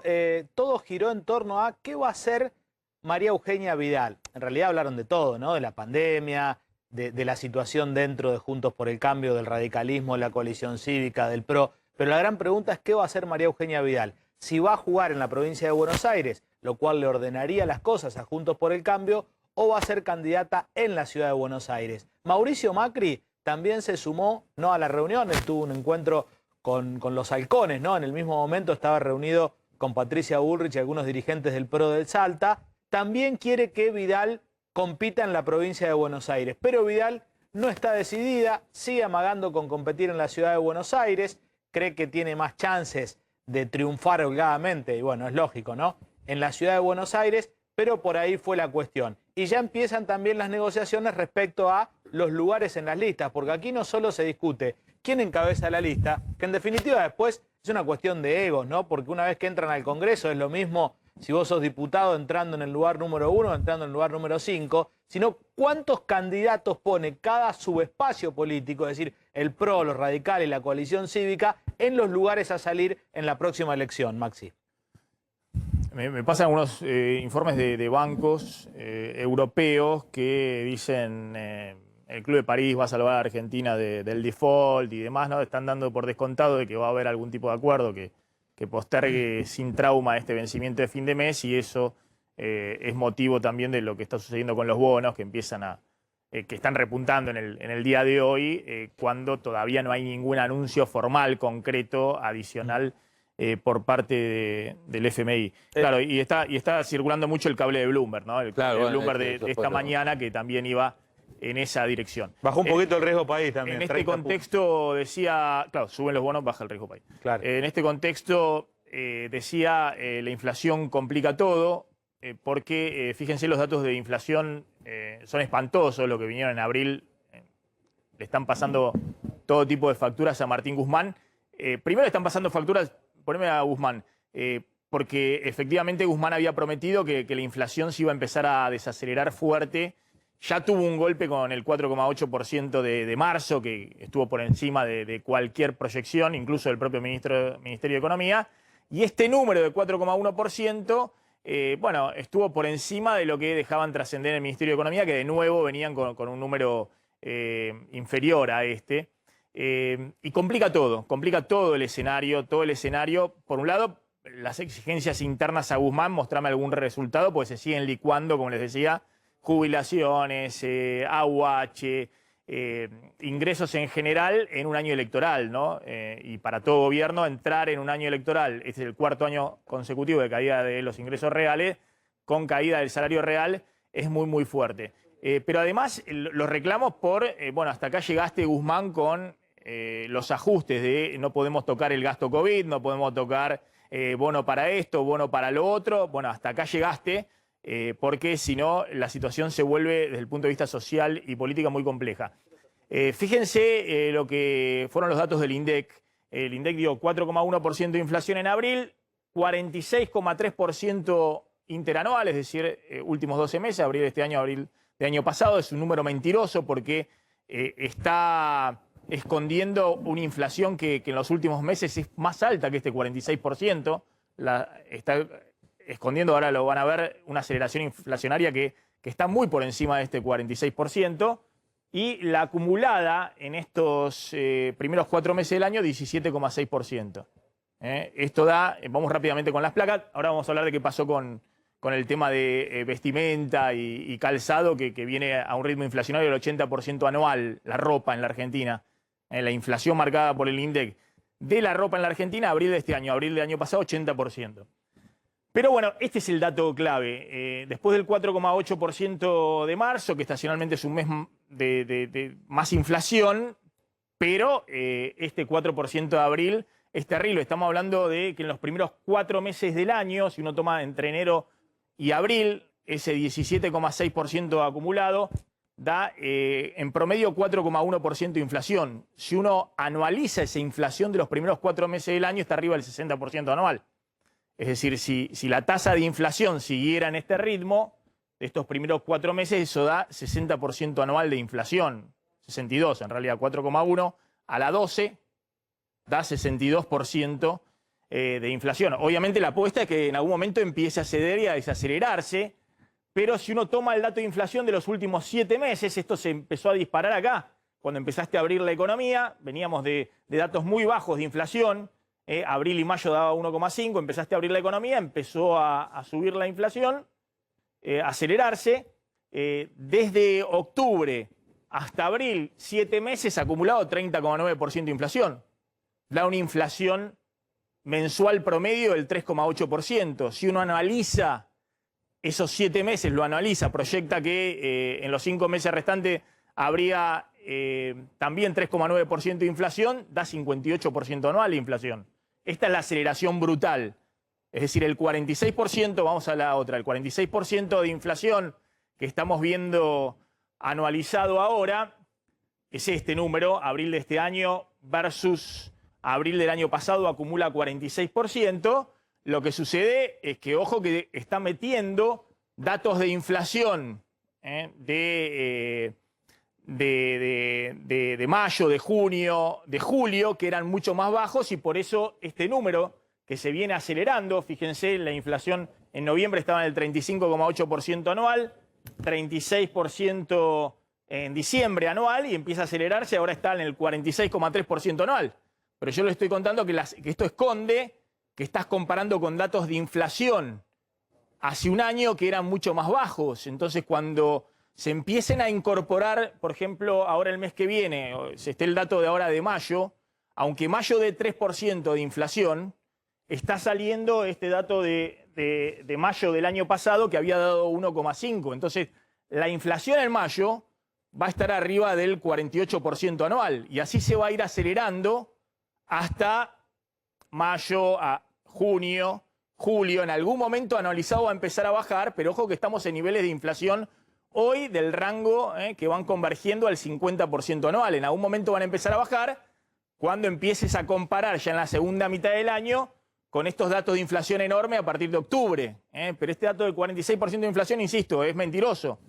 todo giró en torno a qué va a hacer María Eugenia Vidal. En realidad hablaron de todo, ¿no? De la pandemia, de la situación dentro de Juntos por el Cambio, del radicalismo, de la coalición cívica, del PRO. Pero la gran pregunta es qué va a hacer María Eugenia Vidal. Si va a jugar en la provincia de Buenos Aires, lo cual le ordenaría las cosas a Juntos por el Cambio, o va a ser candidata en la ciudad de Buenos Aires. Mauricio Macri también se sumó, no a la reunión, él tuvo un encuentro con los halcones, ¿no? En el mismo momento estaba reunido con Patricia Bullrich y algunos dirigentes del PRO del Salta. También quiere que Vidal compita en la provincia de Buenos Aires, pero Vidal no está decidida, sigue amagando con competir en la ciudad de Buenos Aires, cree que tiene más chances de triunfar holgadamente, y bueno, es lógico, ¿no?, en la ciudad de Buenos Aires, pero por ahí fue la cuestión. Y ya empiezan también las negociaciones respecto a los lugares en las listas, porque aquí no solo se discute quién encabeza la lista, que en definitiva después es una cuestión de egos, ¿no? Porque una vez que entran al Congreso es lo mismo si vos sos diputado entrando en el lugar número 1 o entrando en el lugar número 5, sino cuántos candidatos pone cada subespacio político, es decir, el PRO, los radicales, la coalición cívica, en los lugares a salir en la próxima elección, Maxi. Me pasan algunos informes de bancos europeos que dicen el Club de París va a salvar a Argentina del default y demás, ¿no? Están dando por descontado de que va a haber algún tipo de acuerdo que postergue sin trauma este vencimiento de fin de mes, y eso es motivo también de lo que está sucediendo con los bonos, que empiezan que están repuntando en el día de hoy, cuando todavía no hay ningún anuncio formal, concreto, adicional por parte del FMI. Claro, y está circulando mucho el cable de Bloomberg, ¿no? El Bloomberg de esta mañana, que también iba en esa dirección. Bajó un poquito el riesgo país también. En este contexto decía, claro, suben los bonos, baja el riesgo país. Claro. En este contexto decía, la inflación complica todo, porque fíjense, los datos de inflación son espantosos, lo que vinieron en abril. Le están pasando todo tipo de facturas a Martín Guzmán. Primero le están pasando facturas, poneme a Guzmán, porque efectivamente Guzmán había prometido que la inflación se iba a empezar a desacelerar fuerte. Ya tuvo un golpe con el 4,8% de marzo, que estuvo por encima de cualquier proyección, incluso del propio Ministerio de Economía. Y este número de 4,1%, bueno, estuvo por encima de lo que dejaban trascender en el Ministerio de Economía, que de nuevo venían con un número inferior a este. Y complica todo el escenario, Por un lado, las exigencias internas a Guzmán, mostrame algún resultado, porque se siguen licuando, como les decía, jubilaciones, AUH, ingresos en general en un año electoral, ¿no? Y para todo gobierno, entrar en un año electoral, este es el cuarto año consecutivo de caída de los ingresos reales, con caída del salario real, es muy, muy fuerte. Pero además, los reclamos por, bueno, hasta acá llegaste, Guzmán, con los ajustes de no podemos tocar el gasto COVID, no podemos tocar bono para esto, bono para lo otro. Bueno, hasta acá llegaste, porque si no, la situación se vuelve, desde el punto de vista social y política, muy compleja. Fíjense lo que fueron los datos del INDEC. El INDEC dio 4,1% de inflación en abril, 46,3% interanual, es decir, últimos 12 meses, abril de este año, abril de año pasado. Es un número mentiroso porque está escondiendo una inflación que en los últimos meses es más alta que este 46%. Está escondiendo, ahora lo van a ver, una aceleración inflacionaria que está muy por encima de este 46%. Y la acumulada en estos primeros 4 meses del año, 17,6%. Esto da, vamos rápidamente con las placas, ahora vamos a hablar de qué pasó con el tema de vestimenta y calzado, que viene a un ritmo inflacionario del 80% anual, la ropa en la Argentina. La inflación marcada por el INDEC de la ropa en la Argentina, abril de este año, abril del año pasado, 80%. Pero bueno, este es el dato clave. Después del 4,8% de marzo, que estacionalmente es un mes de más inflación, pero este 4% de abril es terrible. Estamos hablando de que en los primeros 4 meses del año, si uno toma entre enero y abril, ese 17,6% acumulado da en promedio 4,1% de inflación. Si uno anualiza esa inflación de los primeros 4 meses del año, está arriba del 60% anual. Es decir, si la tasa de inflación siguiera en este ritmo, de estos primeros 4 meses, eso da 60% anual de inflación. 62, en realidad 4,1 a la 12 da 62% de inflación. Obviamente la apuesta es que en algún momento empiece a ceder y a desacelerarse, pero si uno toma el dato de inflación de los últimos 7 meses, esto se empezó a disparar acá, cuando empezaste a abrir la economía, veníamos de datos muy bajos de inflación, abril y mayo daba 1,5, empezaste a abrir la economía, empezó a subir la inflación, a acelerarse. Desde octubre hasta abril, 7 meses, acumulado 30,9% de inflación. Da una inflación mensual promedio del 3,8%. Si uno analiza esos 7 meses, lo analiza, proyecta que en los 5 meses restantes habría también 3,9% de inflación, da 58% anual de inflación. Esta es la aceleración brutal. Es decir, el 46%, vamos a la otra, el 46% de inflación que estamos viendo anualizado ahora es este número, abril de este año versus abril del año pasado, acumula 46%. Lo que sucede es que, ojo, que está metiendo datos de inflación de mayo, de junio, de julio, que eran mucho más bajos, y por eso este número que se viene acelerando, fíjense, la inflación en noviembre estaba en el 35,8% anual, 36% en diciembre anual, y empieza a acelerarse, ahora está en el 46,3% anual. Pero yo le estoy contando que esto esconde que estás comparando con datos de inflación hace un año que eran mucho más bajos. Entonces, cuando se empiecen a incorporar, por ejemplo, ahora el mes que viene, esté el dato de ahora de mayo, aunque mayo de 3% de inflación, está saliendo este dato de mayo del año pasado que había dado 1,5. Entonces, la inflación en mayo va a estar arriba del 48% anual, y así se va a ir acelerando hasta mayo, a junio, julio. En algún momento anualizado va a empezar a bajar, pero ojo que estamos en niveles de inflación hoy del rango que van convergiendo al 50% anual. En algún momento van a empezar a bajar cuando empieces a comparar ya en la segunda mitad del año con estos datos de inflación enorme a partir de octubre. Pero este dato del 46% de inflación, insisto, es mentiroso.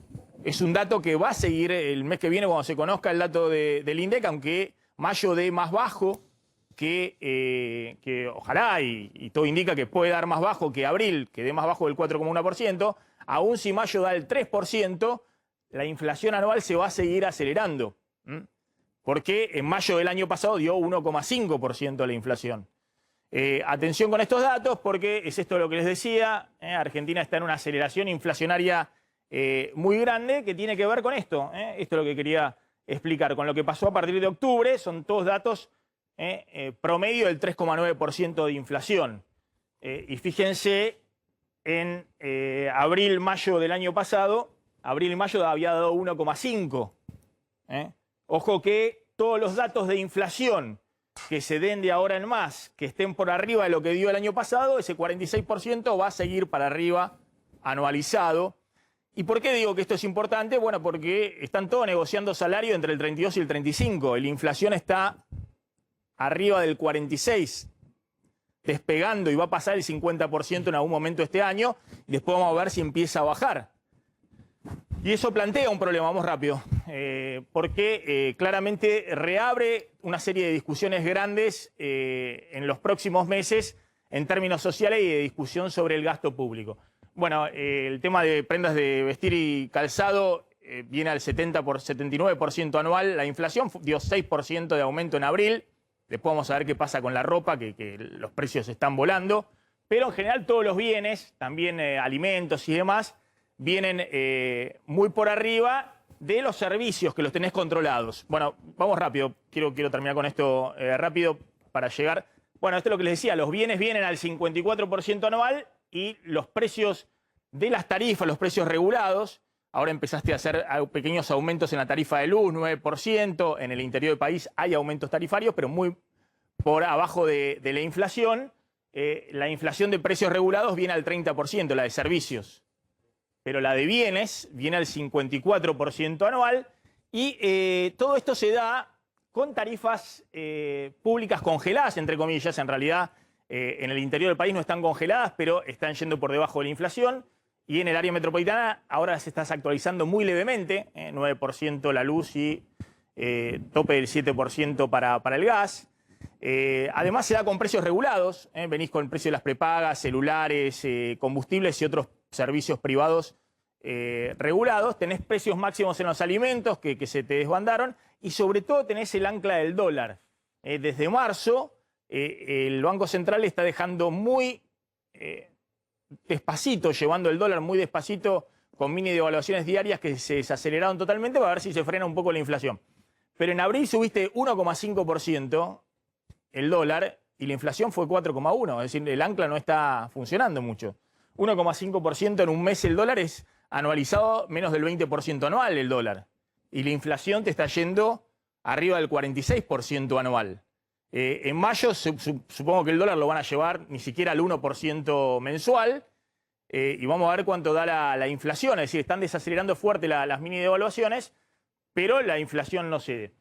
Es un dato que va a seguir el mes que viene cuando se conozca el dato del INDEC, aunque mayo dé más bajo que ojalá, y todo indica que puede dar más bajo que abril, que dé más bajo del 4,1%, aún si mayo da el 3%, la inflación anual se va a seguir acelerando. Porque en mayo del año pasado dio 1,5% la inflación. Atención con estos datos, porque es esto lo que les decía, Argentina está en una aceleración inflacionaria muy grande que tiene que ver con esto. Esto es lo que quería explicar. Con lo que pasó a partir de octubre, son todos datos promedio del 3,9% de inflación. Y fíjense, en abril, mayo del año pasado, abril y mayo había dado 1,5. Ojo que todos los datos de inflación que se den de ahora en más, que estén por arriba de lo que dio el año pasado, ese 46% va a seguir para arriba anualizado. ¿Y por qué digo que esto es importante? Bueno, porque están todos negociando salario entre el 32 y el 35. La inflación está arriba del 46, despegando, y va a pasar el 50% en algún momento este año. Y después vamos a ver si empieza a bajar. Y eso plantea un problema, vamos rápido, porque claramente reabre una serie de discusiones grandes en los próximos meses en términos sociales y de discusión sobre el gasto público. Bueno, el tema de prendas de vestir y calzado viene al 79% anual. La inflación dio 6% de aumento en abril. Después vamos a ver qué pasa con la ropa, que los precios están volando. Pero en general todos los bienes, también alimentos y demás, vienen muy por arriba de los servicios que los tenés controlados. Bueno, vamos rápido. Quiero terminar con esto rápido para llegar. Bueno, esto es lo que les decía. Los bienes vienen al 54% anual, y los precios de las tarifas, los precios regulados, ahora empezaste a hacer pequeños aumentos en la tarifa de luz, 9%. En el interior del país hay aumentos tarifarios, pero muy por abajo de la inflación. La inflación de precios regulados viene al 30%, la de servicios. Pero la de bienes viene al 54% anual. Y todo esto se da con tarifas públicas congeladas, entre comillas. En realidad, en el interior del país no están congeladas, pero están yendo por debajo de la inflación. Y en el área metropolitana ahora se está actualizando muy levemente, 9% la luz y tope del 7% para el gas. Además se da con precios regulados, venís con el precio de las prepagas, celulares, combustibles y otros servicios privados regulados. Tenés precios máximos en los alimentos que se te desbandaron, y sobre todo tenés el ancla del dólar. Desde marzo el Banco Central está dejando muy despacito, llevando el dólar muy despacito, con mini devaluaciones diarias que se desaceleraron totalmente para ver si se frena un poco la inflación. Pero en abril subiste 1,5% el dólar y la inflación fue 4,1%. Es decir, el ancla no está funcionando mucho. 1,5% en un mes el dólar es anualizado menos del 20% anual el dólar. Y la inflación te está yendo arriba del 46% anual. En mayo supongo que el dólar lo van a llevar ni siquiera al 1% mensual. Y vamos a ver cuánto da la inflación. Es decir, están desacelerando fuerte las mini devaluaciones, pero la inflación no cede.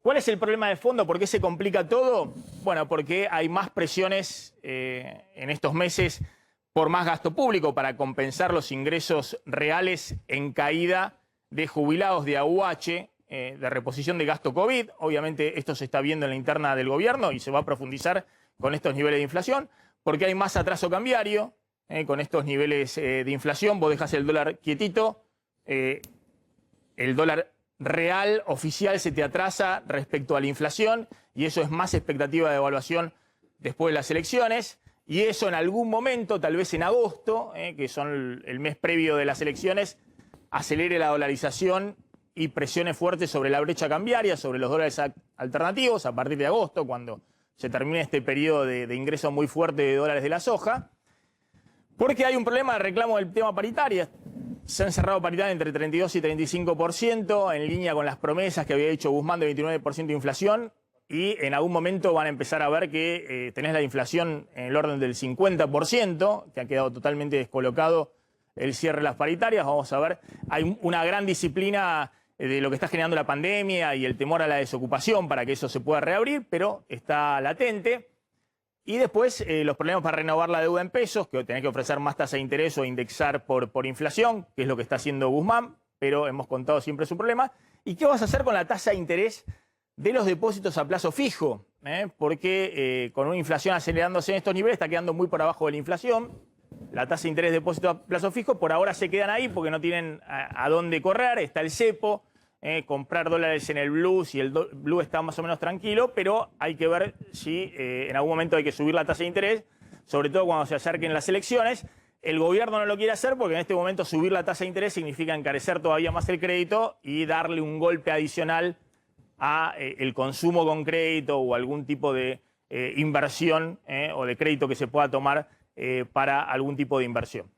¿Cuál es el problema de fondo? ¿Por qué se complica todo? Bueno, porque hay más presiones en estos meses por más gasto público para compensar los ingresos reales en caída de jubilados de AUH, de reposición de gasto COVID. Obviamente esto se está viendo en la interna del gobierno y se va a profundizar con estos niveles de inflación, porque hay más atraso cambiario. Con estos niveles de inflación, vos dejás el dólar quietito, el dólar real, oficial, se te atrasa respecto a la inflación y eso es más expectativa de devaluación después de las elecciones. Y eso en algún momento, tal vez en agosto, que son el mes previo de las elecciones, acelere la dolarización y presione fuerte sobre la brecha cambiaria, sobre los dólares alternativos a partir de agosto, cuando se termine este periodo de ingreso muy fuerte de dólares de la soja. Porque hay un problema de reclamo del tema paritaria. Se han cerrado paritarias entre 32 y 35%, en línea con las promesas que había hecho Guzmán de 29% de inflación. Y en algún momento van a empezar a ver que tenés la inflación en el orden del 50%, que ha quedado totalmente descolocado el cierre de las paritarias. Vamos a ver, hay una gran disciplina de lo que está generando la pandemia y el temor a la desocupación para que eso se pueda reabrir, pero está latente. Y después los problemas para renovar la deuda en pesos, que tenés que ofrecer más tasa de interés o indexar por inflación, que es lo que está haciendo Guzmán, pero hemos contado siempre su problema. ¿Y qué vas a hacer con la tasa de interés de los depósitos a plazo fijo? Porque con una inflación acelerándose en estos niveles está quedando muy por abajo de la inflación. La tasa de interés de depósitos a plazo fijo por ahora se quedan ahí porque no tienen a dónde correr. Está el cepo. Comprar dólares en el blue, si el blue está más o menos tranquilo, pero hay que ver si en algún momento hay que subir la tasa de interés, sobre todo cuando se acerquen las elecciones. El gobierno no lo quiere hacer porque en este momento subir la tasa de interés significa encarecer todavía más el crédito y darle un golpe adicional a el consumo con crédito o algún tipo de inversión o de crédito que se pueda tomar para algún tipo de inversión.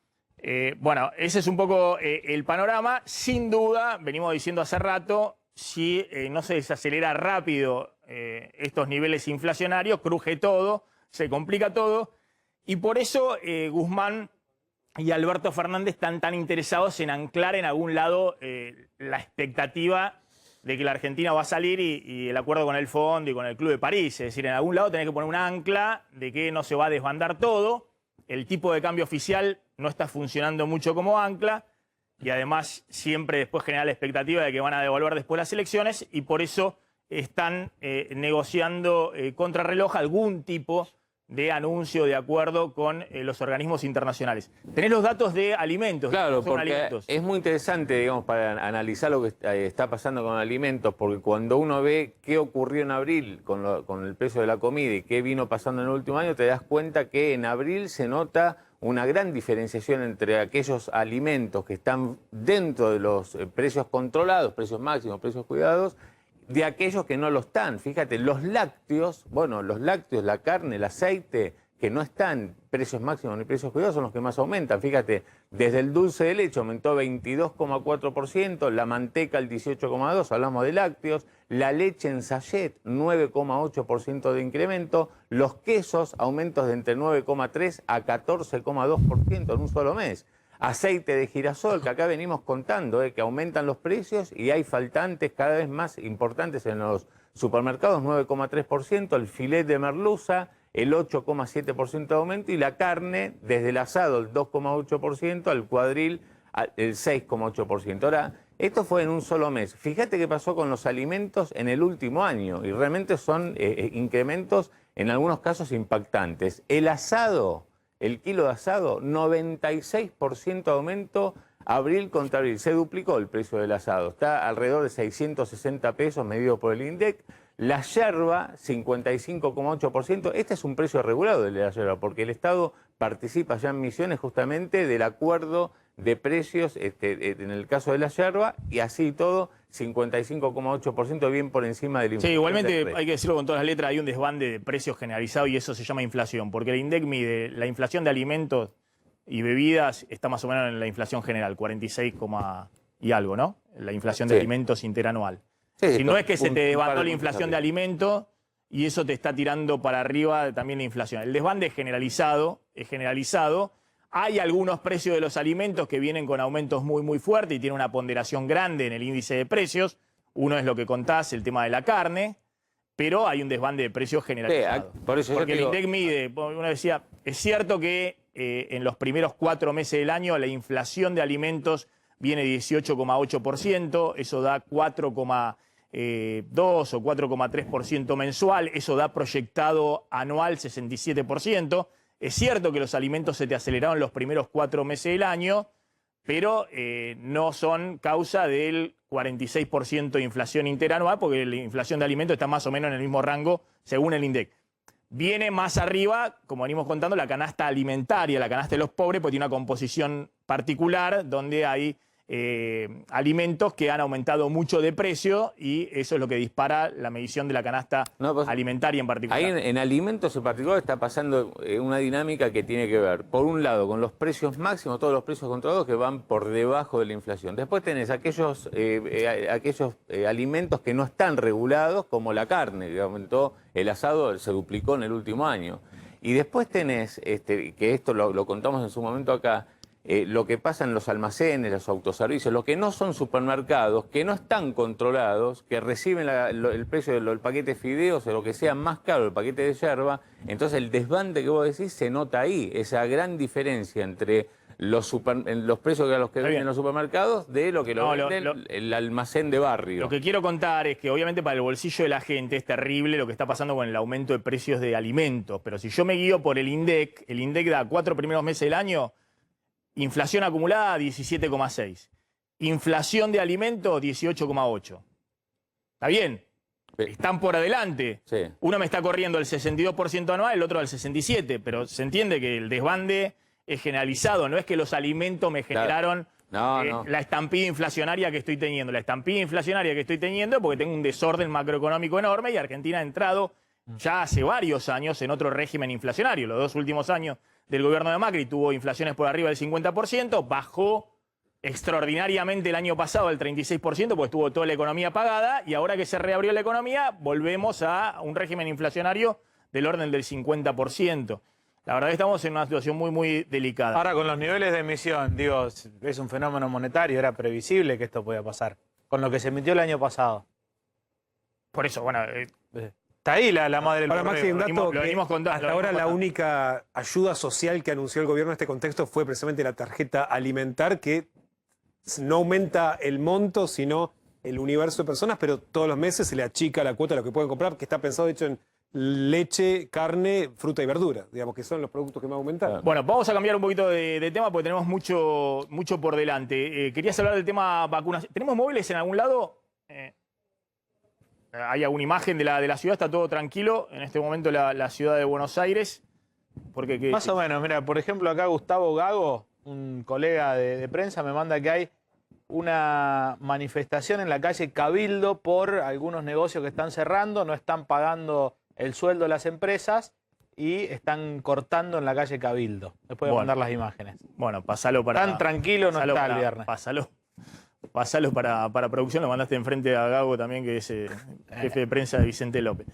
Bueno, ese es un poco el panorama. Sin duda, venimos diciendo hace rato, si no se desacelera rápido estos niveles inflacionarios, cruje todo, se complica todo. Y por eso Guzmán y Alberto Fernández están tan interesados en anclar en algún lado la expectativa de que la Argentina va a salir y el acuerdo con el Fondo y con el Club de París. Es decir, en algún lado tenés que poner un ancla de que no se va a desbandar todo. El tipo de cambio oficial no está funcionando mucho como ancla y además siempre después genera la expectativa de que van a devaluar después las elecciones y por eso están negociando contrarreloj algún tipo de anuncio, de acuerdo con los organismos internacionales. Tenés los datos de alimentos. Claro, son porque alimentos. es muy interesante, digamos, para analizar lo que está pasando con alimentos, porque cuando uno ve qué ocurrió en abril con el precio de la comida y qué vino pasando en el último año, te das cuenta que en abril se nota una gran diferenciación entre aquellos alimentos que están dentro de los precios controlados, precios máximos, precios cuidados, de aquellos que no lo están. Fíjate, los lácteos, la carne, el aceite, que no están precios máximos ni precios cuidados, son los que más aumentan. Fíjate, desde el dulce de leche aumentó 22,4%, la manteca el 18,2%, hablamos de lácteos, la leche en sachet 9,8% de incremento, los quesos aumentos de entre 9,3 a 14,2% en un solo mes. Aceite de girasol, que acá venimos contando, que aumentan los precios y hay faltantes cada vez más importantes en los supermercados, 9,3%, el filet de merluza, el 8,7% de aumento y la carne, desde el asado, el 2,8%, el cuadril, el 6,8%. Ahora, esto fue en un solo mes. Fíjate qué pasó con los alimentos en el último año y realmente son incrementos en algunos casos impactantes. El asado... El kilo de asado, 96% de aumento abril contra abril. Se duplicó el precio del asado. Está alrededor de 660 pesos medido por el INDEC. La yerba, 55,8%. Este es un precio regulado de la yerba porque el Estado participa ya en Misiones justamente del acuerdo de precios en el caso de la yerba y así todo 55,8% bien por encima del inflación. Sí, igualmente hay que decirlo con todas las letras, hay un desbande de precios generalizado y eso se llama inflación, porque el INDEC mide la inflación de alimentos y bebidas, está más o menos en la inflación general, 46, y algo, ¿no? La inflación de alimentos interanual. Sí, si no es que se te un par desbandó de la puntos inflación de arriba. alimentos y eso te está tirando para arriba también la inflación. El desbande es generalizado, Hay algunos precios de los alimentos que vienen con aumentos muy fuertes y tienen una ponderación grande en el índice de precios. Uno es lo que contás, el tema de la carne, pero hay un desbande de precios generalizado. Por eso yo Porque el digo- INDEC mide, uno decía, es cierto que en los primeros 4 meses del año la inflación de alimentos viene 18,8%, eso da 4,2 o 4,3% mensual, eso da proyectado anual 67%. Es cierto que los alimentos se te aceleraron los primeros 4 meses del año, pero no son causa del 46% de inflación interanual, porque la inflación de alimentos está más o menos en el mismo rango según el INDEC. Viene más arriba, como venimos contando, la canasta alimentaria, la canasta de los pobres, porque tiene una composición particular donde hay alimentos que han aumentado mucho de precio y eso es lo que dispara la medición de la canasta alimentaria en particular. Ahí en alimentos en particular está pasando una dinámica que tiene que ver, por un lado, con los precios máximos, todos los precios controlados que van por debajo de la inflación. Después tenés aquellos alimentos que no están regulados, como la carne, que aumentó, el asado se duplicó en el último año. Y después tenés, que esto lo contamos en su momento acá, lo que pasa en los almacenes, los autoservicios, lo que no son supermercados, que no están controlados, que reciben el precio del paquete de fideos o lo que sea más caro, el paquete de yerba. Entonces el desbande que vos decís se nota ahí, esa gran diferencia entre los precios a los que venden los supermercados de lo que venden el almacén de barrio. Lo que quiero contar es que obviamente para el bolsillo de la gente es terrible lo que está pasando con el aumento de precios de alimentos, pero si yo me guío por el INDEC da 4 primeros meses del año, inflación acumulada 17,6. Inflación de alimentos 18,8. ¿Está bien? Están por adelante. Sí. Uno me está corriendo el 62% anual, el otro al 67%, pero se entiende que el desbande es generalizado. No es que los alimentos me generaron la estampida inflacionaria que estoy teniendo. La estampida inflacionaria que estoy teniendo es porque tengo un desorden macroeconómico enorme y Argentina ha entrado ya hace varios años en otro régimen inflacionario. Los 2 últimos años del gobierno de Macri tuvo inflaciones por arriba del 50%, bajó extraordinariamente el año pasado al 36% porque estuvo toda la economía apagada y ahora que se reabrió la economía volvemos a un régimen inflacionario del orden del 50%. La verdad que estamos en una situación muy delicada. Ahora, con los niveles de emisión, digo, es un fenómeno monetario, era previsible que esto podía pasar, con lo que se emitió el año pasado. Por eso, bueno... Está ahí la madre del Ahora, Maxi, un dato lo venimos contando. hasta ahora la única ayuda social que anunció el gobierno en este contexto fue precisamente la tarjeta alimentar, que no aumenta el monto, sino el universo de personas, pero todos los meses se le achica la cuota de lo que pueden comprar, que está pensado, de hecho, en leche, carne, fruta y verdura, digamos, que son los productos que más aumentan. Bueno, vamos a cambiar un poquito de tema porque tenemos mucho por delante. Querías hablar del tema vacunación. ¿Tenemos móviles en algún lado? Hay alguna imagen de la ciudad, está todo tranquilo. En este momento la ciudad de Buenos Aires. Porque, Más o menos, mira, por ejemplo, acá Gustavo Gago, un colega de prensa, me manda que hay una manifestación en la calle Cabildo por algunos negocios que están cerrando, no están pagando el sueldo de las empresas y están cortando en la calle Cabildo. Les puedo mandar las imágenes. Bueno, pasalo para... Tan tranquilo no está el viernes. Pasalo para producción, lo mandaste enfrente a Gago también, que es jefe de prensa de Vicente López.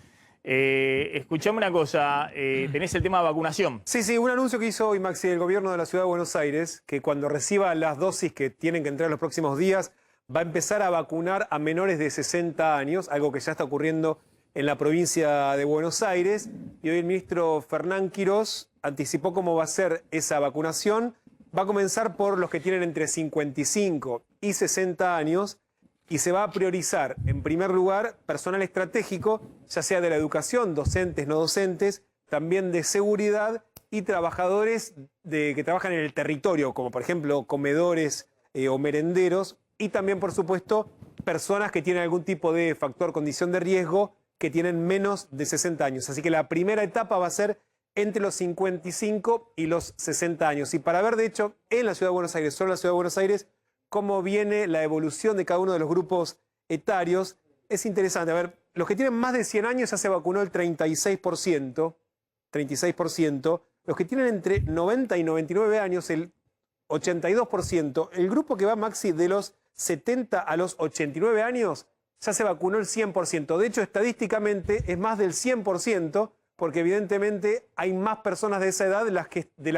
Escuchame una cosa, tenés el tema de vacunación. Sí, un anuncio que hizo hoy, Maxi, el gobierno de la Ciudad de Buenos Aires, que cuando reciba las dosis que tienen que entrar en los próximos días, va a empezar a vacunar a menores de 60 años, algo que ya está ocurriendo en la provincia de Buenos Aires. Y hoy el ministro Fernán Quirós anticipó cómo va a ser esa vacunación. Va a comenzar por los que tienen entre 55 y 60 años y se va a priorizar, en primer lugar, personal estratégico, ya sea de la educación, docentes, no docentes, también de seguridad y trabajadores que trabajan en el territorio, como por ejemplo comedores o merenderos, y también, por supuesto, personas que tienen algún tipo de factor, condición de riesgo, que tienen menos de 60 años. Así que la primera etapa va a ser entre los 55 y los 60 años. Y para ver, de hecho, en la Ciudad de Buenos Aires, solo en la Ciudad de Buenos Aires, cómo viene la evolución de cada uno de los grupos etarios, es interesante. A ver, los que tienen más de 100 años ya se vacunó el 36%, los que tienen entre 90 y 99 años el 82%, el grupo que va, Maxi, de los 70 a los 89 años, ya se vacunó el 100%. De hecho, estadísticamente es más del 100%, porque evidentemente hay más personas de esa edad de las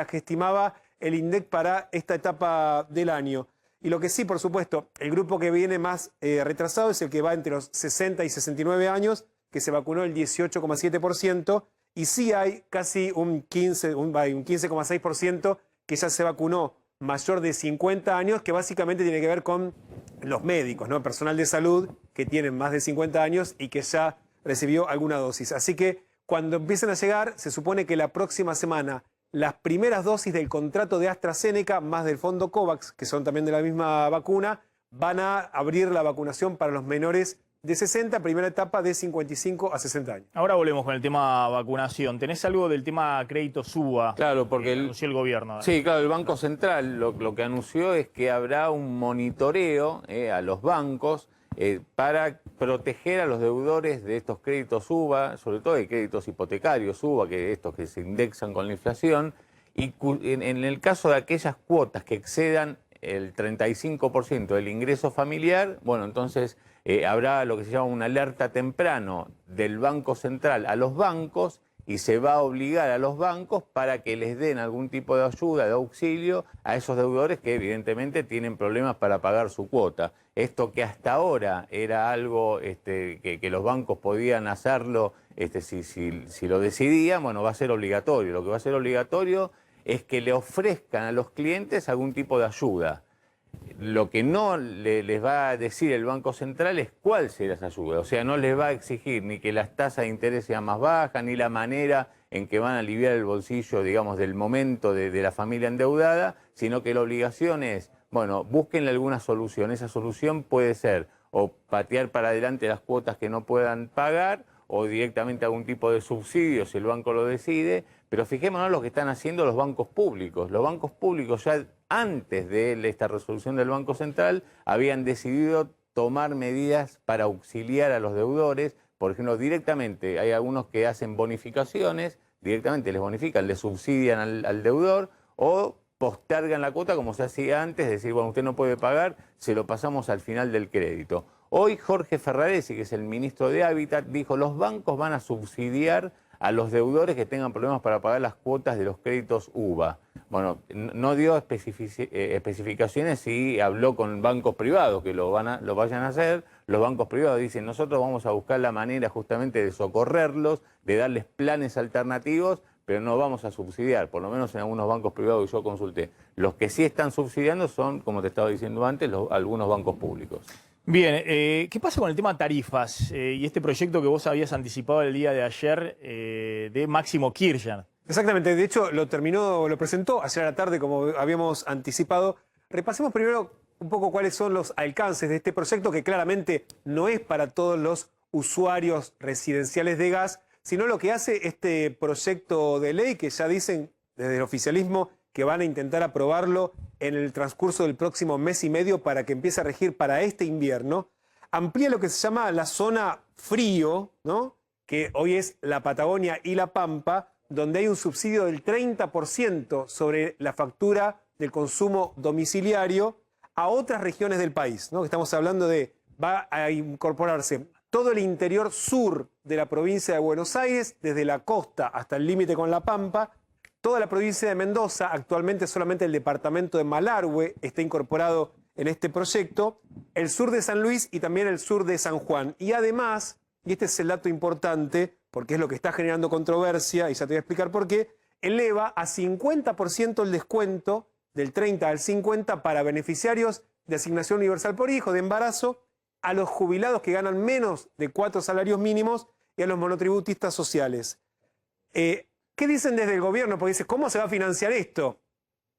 que estimaba el INDEC para esta etapa del año. Y lo que sí, por supuesto, el grupo que viene más retrasado es el que va entre los 60 y 69 años, que se vacunó el 18,7%, y sí hay casi un 15,6% que ya se vacunó mayor de 50 años, que básicamente tiene que ver con los médicos, ¿no? Personal de salud que tienen más de 50 años y que ya recibió alguna dosis. Así que cuando empiecen a llegar, se supone que la próxima semana las primeras dosis del contrato de AstraZeneca, más del fondo COVAX, que son también de la misma vacuna, van a abrir la vacunación para los menores de 60, primera etapa de 55 a 60 años. Ahora volvemos con el tema vacunación. ¿Tenés algo del tema crédito SUBA? Claro, porque anunció el gobierno. Sí, claro, el Banco Central lo que anunció es que habrá un monitoreo a los bancos para proteger a los deudores de estos créditos SUBA, sobre todo de créditos hipotecarios SUBA, que estos que se indexan con la inflación, y en el caso de aquellas cuotas que excedan el 35% del ingreso familiar, bueno, entonces habrá lo que se llama una alerta temprano del Banco Central a los bancos, y se va a obligar a los bancos para que les den algún tipo de ayuda, de auxilio a esos deudores que evidentemente tienen problemas para pagar su cuota. Esto que hasta ahora era algo que los bancos podían hacerlo si lo decidían, bueno, va a ser obligatorio. Lo que va a ser obligatorio es que le ofrezcan a los clientes algún tipo de ayuda. Lo que no les va a decir el Banco Central es cuál será esa ayuda. O sea, no les va a exigir ni que las tasas de interés sean más bajas, ni la manera en que van a aliviar el bolsillo, digamos, del momento de la familia endeudada, sino que la obligación es, bueno, búsquenle alguna solución. Esa solución puede ser o patear para adelante las cuotas que no puedan pagar, o directamente algún tipo de subsidio si el banco lo decide. Pero fijémonos lo que están haciendo los bancos públicos. Los bancos públicos ya antes de esta resolución del Banco Central habían decidido tomar medidas para auxiliar a los deudores. Por ejemplo, directamente hay algunos que hacen bonificaciones, directamente les bonifican, les subsidian al deudor, o postergan la cuota como se hacía antes, es decir, bueno, usted no puede pagar, se lo pasamos al final del crédito. Hoy Jorge Ferraresi, que es el ministro de Hábitat, dijo los bancos van a subsidiar a los deudores que tengan problemas para pagar las cuotas de los créditos UVA. Bueno, no dio especificaciones y habló con bancos privados que lo vayan a hacer. Los bancos privados dicen, nosotros vamos a buscar la manera justamente de socorrerlos, de darles planes alternativos, pero no vamos a subsidiar, por lo menos en algunos bancos privados que yo consulté. Los que sí están subsidiando son, como te estaba diciendo antes, algunos bancos públicos. Bien, ¿qué pasa con el tema tarifas y este proyecto que vos habías anticipado el día de ayer de Máximo Kirchner? Exactamente, de hecho lo presentó ayer a la tarde como habíamos anticipado. Repasemos primero un poco cuáles son los alcances de este proyecto, que claramente no es para todos los usuarios residenciales de gas, sino lo que hace este proyecto de ley, que ya dicen desde el oficialismo que van a intentar aprobarlo en el transcurso del próximo mes y medio para que empiece a regir para este invierno, amplía lo que se llama la zona frío, ¿no? Que hoy es la Patagonia y la Pampa, donde hay un subsidio del 30% sobre la factura del consumo domiciliario a otras regiones del país, ¿no? Estamos hablando de, va a incorporarse todo el interior sur de la provincia de Buenos Aires, desde la costa hasta el límite con la Pampa, toda la provincia de Mendoza, actualmente solamente el departamento de Malargüe está incorporado en este proyecto, el sur de San Luis y también el sur de San Juan. Y además, y este es el dato importante, porque es lo que está generando controversia, y ya te voy a explicar por qué, eleva a 50% el descuento, del 30 al 50, para beneficiarios de asignación universal por hijo, de embarazo, a los jubilados que ganan menos de 4 salarios mínimos y a los monotributistas sociales. ¿Qué dicen desde el gobierno? Porque dice, ¿cómo se va a financiar esto?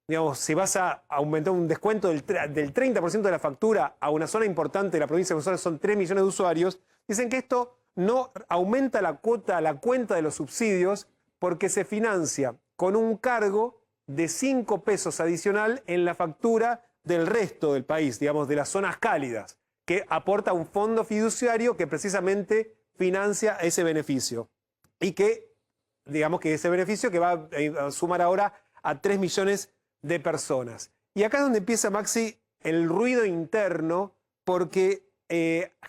Digamos, si vas a aumentar un descuento del 30% de la factura a una zona importante de la provincia de Buenos Aires, son 3 millones de usuarios, dicen que esto no aumenta la cuenta de los subsidios, porque se financia con un cargo de 5 pesos adicional en la factura del resto del país, digamos, de las zonas cálidas, que aporta un fondo fiduciario que precisamente financia ese beneficio. Y que, digamos que ese beneficio que va a sumar ahora a 3 millones de personas. Y acá es donde empieza, Maxi, el ruido interno, porque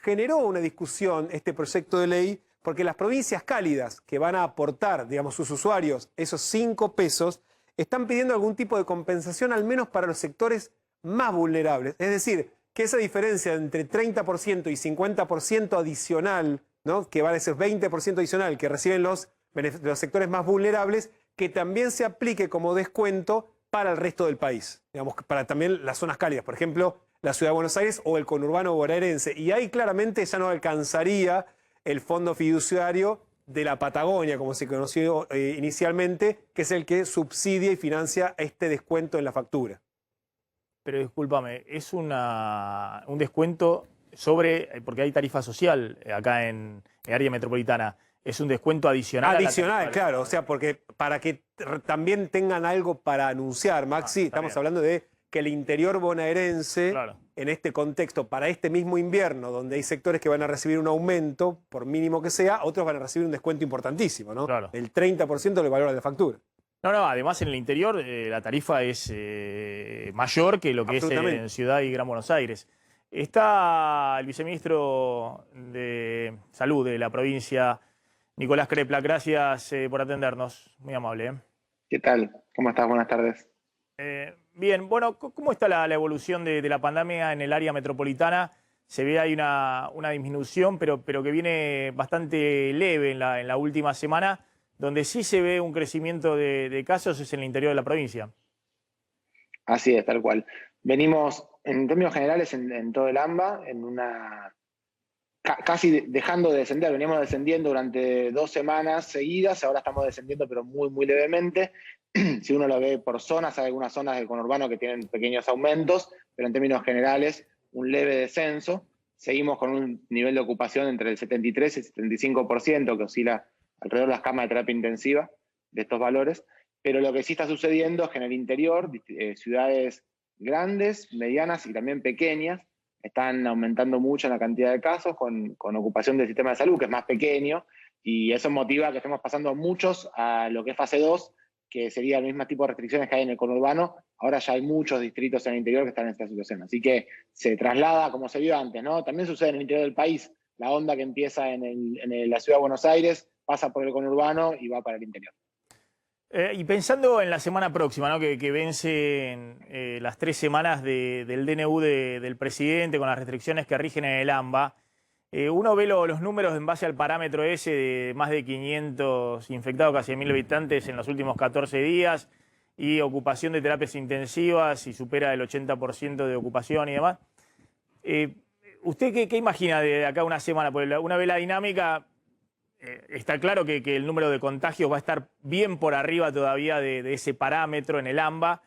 generó una discusión este proyecto de ley porque las provincias cálidas que van a aportar, digamos, sus usuarios, esos 5 pesos, están pidiendo algún tipo de compensación al menos para los sectores más vulnerables. Es decir, que esa diferencia entre 30% y 50% adicional, ¿no?, que vale ese 20% adicional que reciben los sectores más vulnerables, que también se aplique como descuento para el resto del país, digamos, para también las zonas cálidas, por ejemplo, la Ciudad de Buenos Aires o el conurbano bonaerense. Y ahí claramente ya no alcanzaría el fondo fiduciario de la Patagonia, como se conoció inicialmente, que es el que subsidia y financia este descuento en la factura. Pero discúlpame, es un descuento porque hay tarifa social acá en el área metropolitana. ¿Es un descuento adicional? Adicional, claro, o sea, porque para que también tengan algo para anunciar, Maxi, estamos hablando de que el interior bonaerense, en este contexto, para este mismo invierno, donde hay sectores que van a recibir un aumento, por mínimo que sea, otros van a recibir un descuento importantísimo, ¿no? Claro. El 30% del valor de la factura. No, además en el interior la tarifa es mayor que lo que es en Ciudad y Gran Buenos Aires. Está el viceministro de Salud de la provincia, Nicolás Crepla. Gracias por atendernos, muy amable. ¿Qué tal? ¿Cómo estás? Buenas tardes. Bien, bueno, ¿cómo está la evolución de la pandemia en el área metropolitana? Se ve ahí una disminución, pero que viene bastante leve en la última semana. Donde sí se ve un crecimiento de casos es en el interior de la provincia. Así es, tal cual. Venimos, en términos generales, en todo el AMBA, casi dejando de descender. Veníamos descendiendo durante 2 semanas seguidas, ahora estamos descendiendo, pero muy, muy levemente. Si uno lo ve por zonas, hay algunas zonas del conurbano que tienen pequeños aumentos, pero en términos generales, un leve descenso. Seguimos con un nivel de ocupación entre el 73 y el 75%, que oscila alrededor de las camas de terapia intensiva de estos valores, pero lo que sí está sucediendo es que en el interior, ciudades grandes, medianas y también pequeñas, están aumentando mucho la cantidad de casos con ocupación del sistema de salud, que es más pequeño, y eso motiva que estemos pasando muchos a lo que es fase 2, que sería el mismo tipo de restricciones que hay en el conurbano. Ahora ya hay muchos distritos en el interior que están en esta situación, así que se traslada como se vio antes, ¿no? También sucede en el interior del país, la onda que empieza en la Ciudad de Buenos Aires, pasa por el conurbano y va para el interior. Y pensando en la semana próxima, ¿no?, que vencen las 3 semanas del DNU del presidente con las restricciones que rigen en el AMBA, uno ve los números en base al parámetro ese de más de 500 infectados, casi 1.000 habitantes en los últimos 14 días, y ocupación de terapias intensivas y supera el 80% de ocupación y demás. ¿Usted qué imagina de acá a una semana? Porque una vez la dinámica, está claro que el número de contagios va a estar bien por arriba todavía de ese parámetro en el AMBA.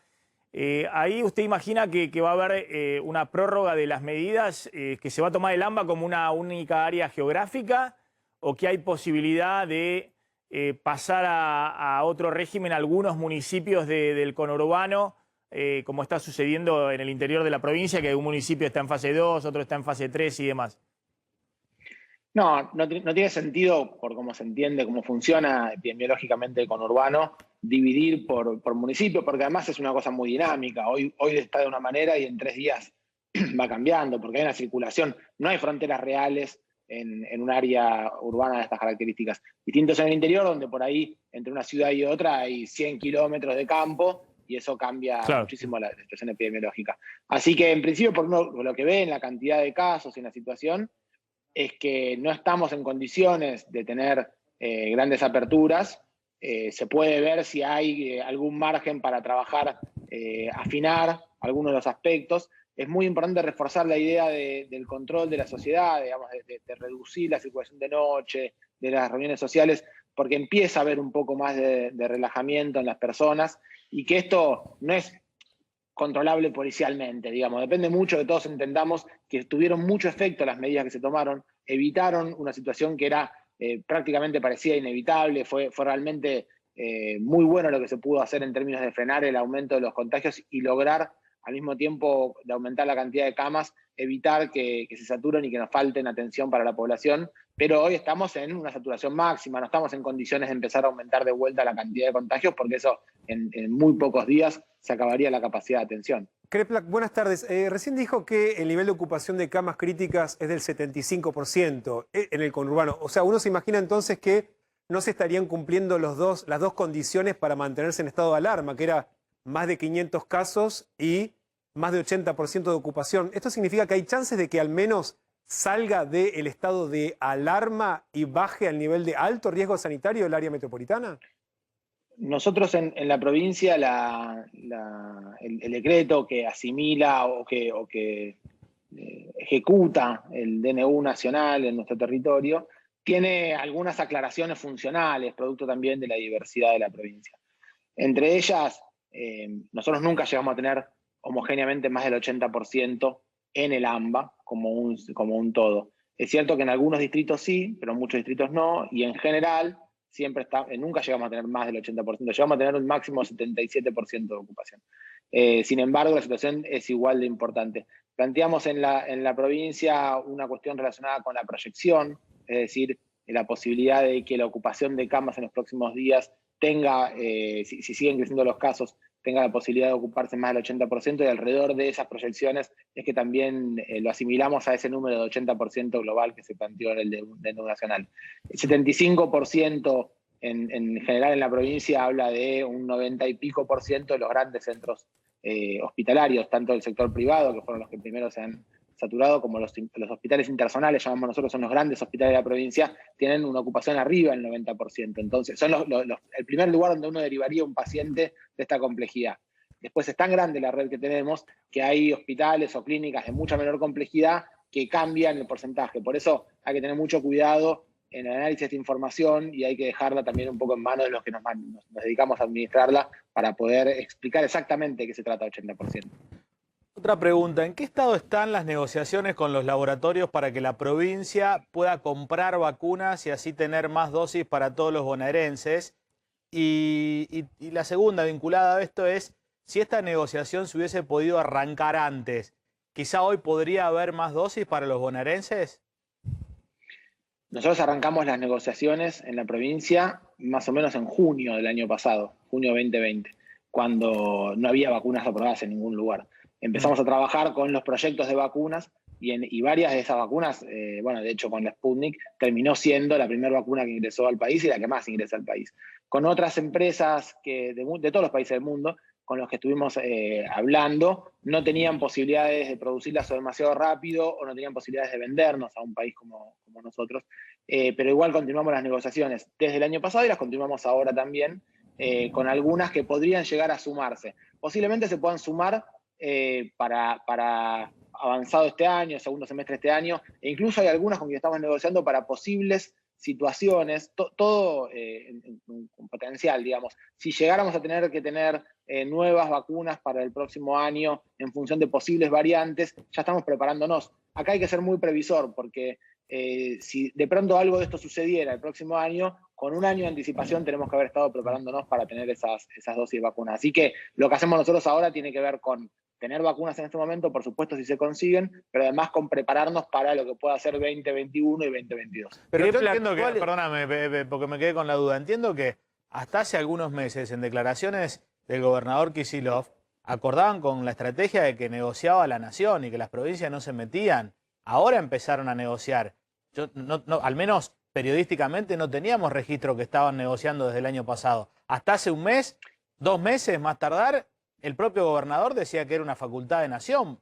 Ahí usted imagina que va a haber una prórroga de las medidas, que se va a tomar el AMBA como una única área geográfica, o que hay posibilidad de pasar a otro régimen algunos municipios del conurbano, como está sucediendo en el interior de la provincia, que un municipio está en fase 2, otro está en fase 3 y demás. No tiene sentido, por cómo se entiende, cómo funciona epidemiológicamente el conurbano, dividir por municipio, porque además es una cosa muy dinámica. Hoy está de una manera y en 3 días va cambiando, porque hay una circulación. No hay fronteras reales en un área urbana de estas características. Distintos en el interior, donde por ahí, entre una ciudad y otra, hay 100 kilómetros de campo, y eso cambia muchísimo la situación epidemiológica. Así que, en principio, por lo que ve en la cantidad de casos y en la situación, es que no estamos en condiciones de tener grandes aperturas. Se puede ver si hay algún margen para trabajar, afinar algunos de los aspectos. Es muy importante reforzar la idea del control de la sociedad, digamos, de reducir la circulación de noche, de las reuniones sociales, porque empieza a haber un poco más de relajamiento en las personas, y que esto no es controlable policialmente, digamos. Depende mucho que todos entendamos que tuvieron mucho efecto las medidas que se tomaron, evitaron una situación que era prácticamente parecía inevitable. Fue realmente muy bueno lo que se pudo hacer en términos de frenar el aumento de los contagios y lograr, al mismo tiempo de aumentar la cantidad de camas, evitar que se saturen y que nos falten atención para la población. Pero hoy estamos en una saturación máxima, no estamos en condiciones de empezar a aumentar de vuelta la cantidad de contagios, porque eso en muy pocos días se acabaría la capacidad de atención. Kreplak, buenas tardes. Recién dijo que el nivel de ocupación de camas críticas es del 75% en el conurbano. O sea, uno se imagina entonces que no se estarían cumpliendo las dos condiciones para mantenerse en estado de alarma, que era más de 500 casos y más de 80% de ocupación. ¿Esto significa que hay chances de que al menos salga del estado de alarma y baje al nivel de alto riesgo sanitario el área metropolitana? Nosotros en la provincia el decreto que asimila o que ejecuta el DNU nacional en nuestro territorio tiene algunas aclaraciones funcionales, producto también de la diversidad de la provincia. Entre ellas, nosotros nunca llegamos a tener homogéneamente más del 80% en el AMBA como un todo. Es cierto que en algunos distritos sí, pero en muchos distritos no, y en general nunca llegamos a tener más del 80%, llegamos a tener un máximo de 77% de ocupación. Sin embargo, la situación es igual de importante. Planteamos en la provincia una cuestión relacionada con la proyección, es decir, la posibilidad de que la ocupación de camas en los próximos días tenga, si siguen creciendo los casos, tenga la posibilidad de ocuparse más del 80%, y alrededor de esas proyecciones es que también lo asimilamos a ese número de 80% global que se planteó en el DNU nacional. El 75% en general en la provincia habla de un 90 y pico por ciento de los grandes centros hospitalarios, tanto del sector privado, que fueron los que primero se han saturado, como los hospitales interzonales, llamamos nosotros, son los grandes hospitales de la provincia, tienen una ocupación arriba del 90%. Entonces, son el primer lugar donde uno derivaría un paciente de esta complejidad. Después es tan grande la red que tenemos que hay hospitales o clínicas de mucha menor complejidad que cambian el porcentaje. Por eso hay que tener mucho cuidado en el análisis de esta información y hay que dejarla también un poco en manos de los que nos dedicamos a administrarla para poder explicar exactamente de qué se trata 80%. Otra pregunta, ¿en qué estado están las negociaciones con los laboratorios para que la provincia pueda comprar vacunas y así tener más dosis para todos los bonaerenses? Y la segunda vinculada a esto es, si esta negociación se hubiese podido arrancar antes, ¿quizá hoy podría haber más dosis para los bonaerenses? Nosotros arrancamos las negociaciones en la provincia más o menos en junio del año pasado, junio 2020, cuando no había vacunas aprobadas en ningún lugar. Empezamos a trabajar con los proyectos de vacunas y varias de esas vacunas, bueno, de hecho con la Sputnik, terminó siendo la primera vacuna que ingresó al país y la que más ingresa al país. Con otras empresas de todos los países del mundo, con los que estuvimos hablando, no tenían posibilidades de producirlas demasiado rápido o no tenían posibilidades de vendernos a un país como nosotros, pero igual continuamos las negociaciones desde el año pasado y las continuamos ahora también, con algunas que podrían llegar a sumarse. Posiblemente se puedan sumar para avanzado este año, segundo semestre de este año, e incluso hay algunas con quienes estamos negociando para posibles situaciones, todo con potencial, digamos. Si llegáramos a tener que tener nuevas vacunas para el próximo año en función de posibles variantes, ya estamos preparándonos. Acá hay que ser muy previsor, porque si de pronto algo de esto sucediera el próximo año, con un año de anticipación tenemos que haber estado preparándonos para tener esas dosis de vacunas. Así que lo que hacemos nosotros ahora tiene que ver con tener vacunas en este momento, por supuesto, si se consiguen, pero además con prepararnos para lo que pueda ser 2021 y 2022. Pero yo entiendo que, perdóname, porque me quedé con la duda, entiendo que hasta hace algunos meses, en declaraciones del gobernador Kicillof, acordaban con la estrategia de que negociaba la nación y que las provincias no se metían. Ahora empezaron a negociar. Al menos periodísticamente no teníamos registro que estaban negociando desde el año pasado. Hasta hace un mes, 2 meses más tardar, el propio gobernador decía que era una facultad de nación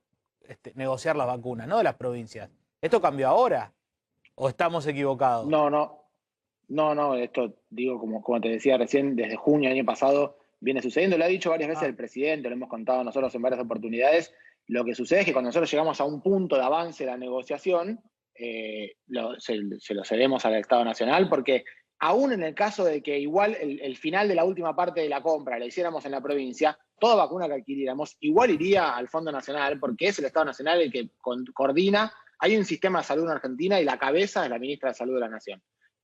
negociar las vacunas, no de las provincias. ¿Esto cambió ahora? ¿O estamos equivocados? No, esto digo, como te decía recién, desde junio del año pasado viene sucediendo. Lo ha dicho varias veces el presidente, lo hemos contado nosotros en varias oportunidades. Lo que sucede es que cuando nosotros llegamos a un punto de avance de la negociación, se lo cedemos al Estado Nacional, porque aún en el caso de que igual el final de la última parte de la compra la hiciéramos en la provincia, toda vacuna que adquiriéramos igual iría al Fondo Nacional, porque es el Estado Nacional el que coordina. Hay un sistema de salud en Argentina y la cabeza es la ministra de Salud de la Nación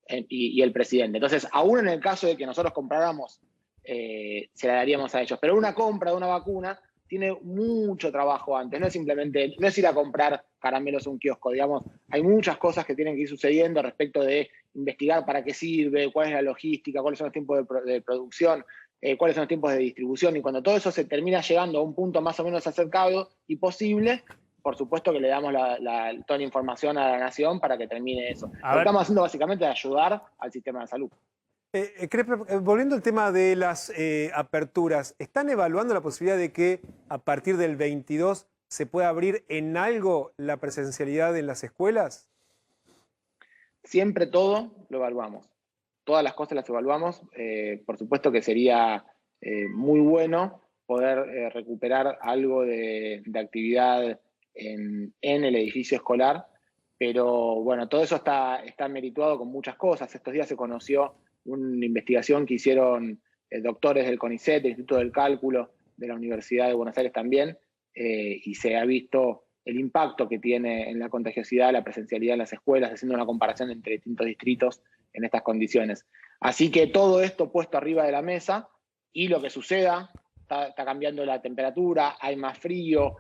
y el presidente. Entonces, aún en el caso de que nosotros compráramos, se la daríamos a ellos. Pero una compra de una vacuna tiene mucho trabajo antes, no es simplemente, no es ir a comprar caramelos a un kiosco, digamos, hay muchas cosas que tienen que ir sucediendo respecto de investigar para qué sirve, cuál es la logística, cuáles son los tiempos de producción. cuáles son los tiempos de distribución, y cuando todo eso se termina llegando a un punto más o menos acercado y posible, por supuesto que le damos toda la información a la Nación para que termine eso. Lo que estamos haciendo básicamente es ayudar al sistema de salud. Volviendo al tema de las aperturas, ¿están evaluando la posibilidad de que a partir del 22 se pueda abrir en algo la presencialidad en las escuelas? Siempre todo lo evaluamos. Todas las cosas las evaluamos. Por supuesto que sería muy bueno poder recuperar algo de actividad en el edificio escolar, pero bueno, todo eso está merituado con muchas cosas. Estos días se conoció una investigación que hicieron doctores del CONICET, del Instituto del Cálculo, de la Universidad de Buenos Aires también, y se ha visto el impacto que tiene en la contagiosidad, la presencialidad en las escuelas, haciendo una comparación entre distintos distritos en estas condiciones. Así que todo esto puesto arriba de la mesa, y lo que suceda, está cambiando la temperatura, hay más frío.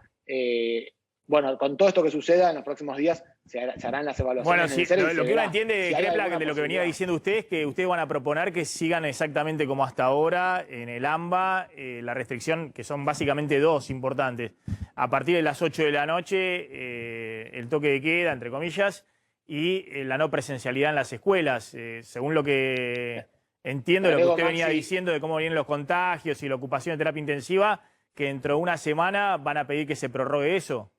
Bueno, con todo esto que suceda en los próximos días se harán las evaluaciones. Bueno, sí, necesarias. lo que uno entiende, Kreplak, de lo que venía diciendo usted, es que ustedes van a proponer que sigan exactamente como hasta ahora en el AMBA, la restricción, que son básicamente dos importantes. A partir de las 8 de la noche, el toque de queda, entre comillas, y la no presencialidad en las escuelas. Según lo que entiendo, lo que usted venía diciendo de cómo vienen los contagios y la ocupación de terapia intensiva, que dentro de una semana van a pedir que se prorrogue eso.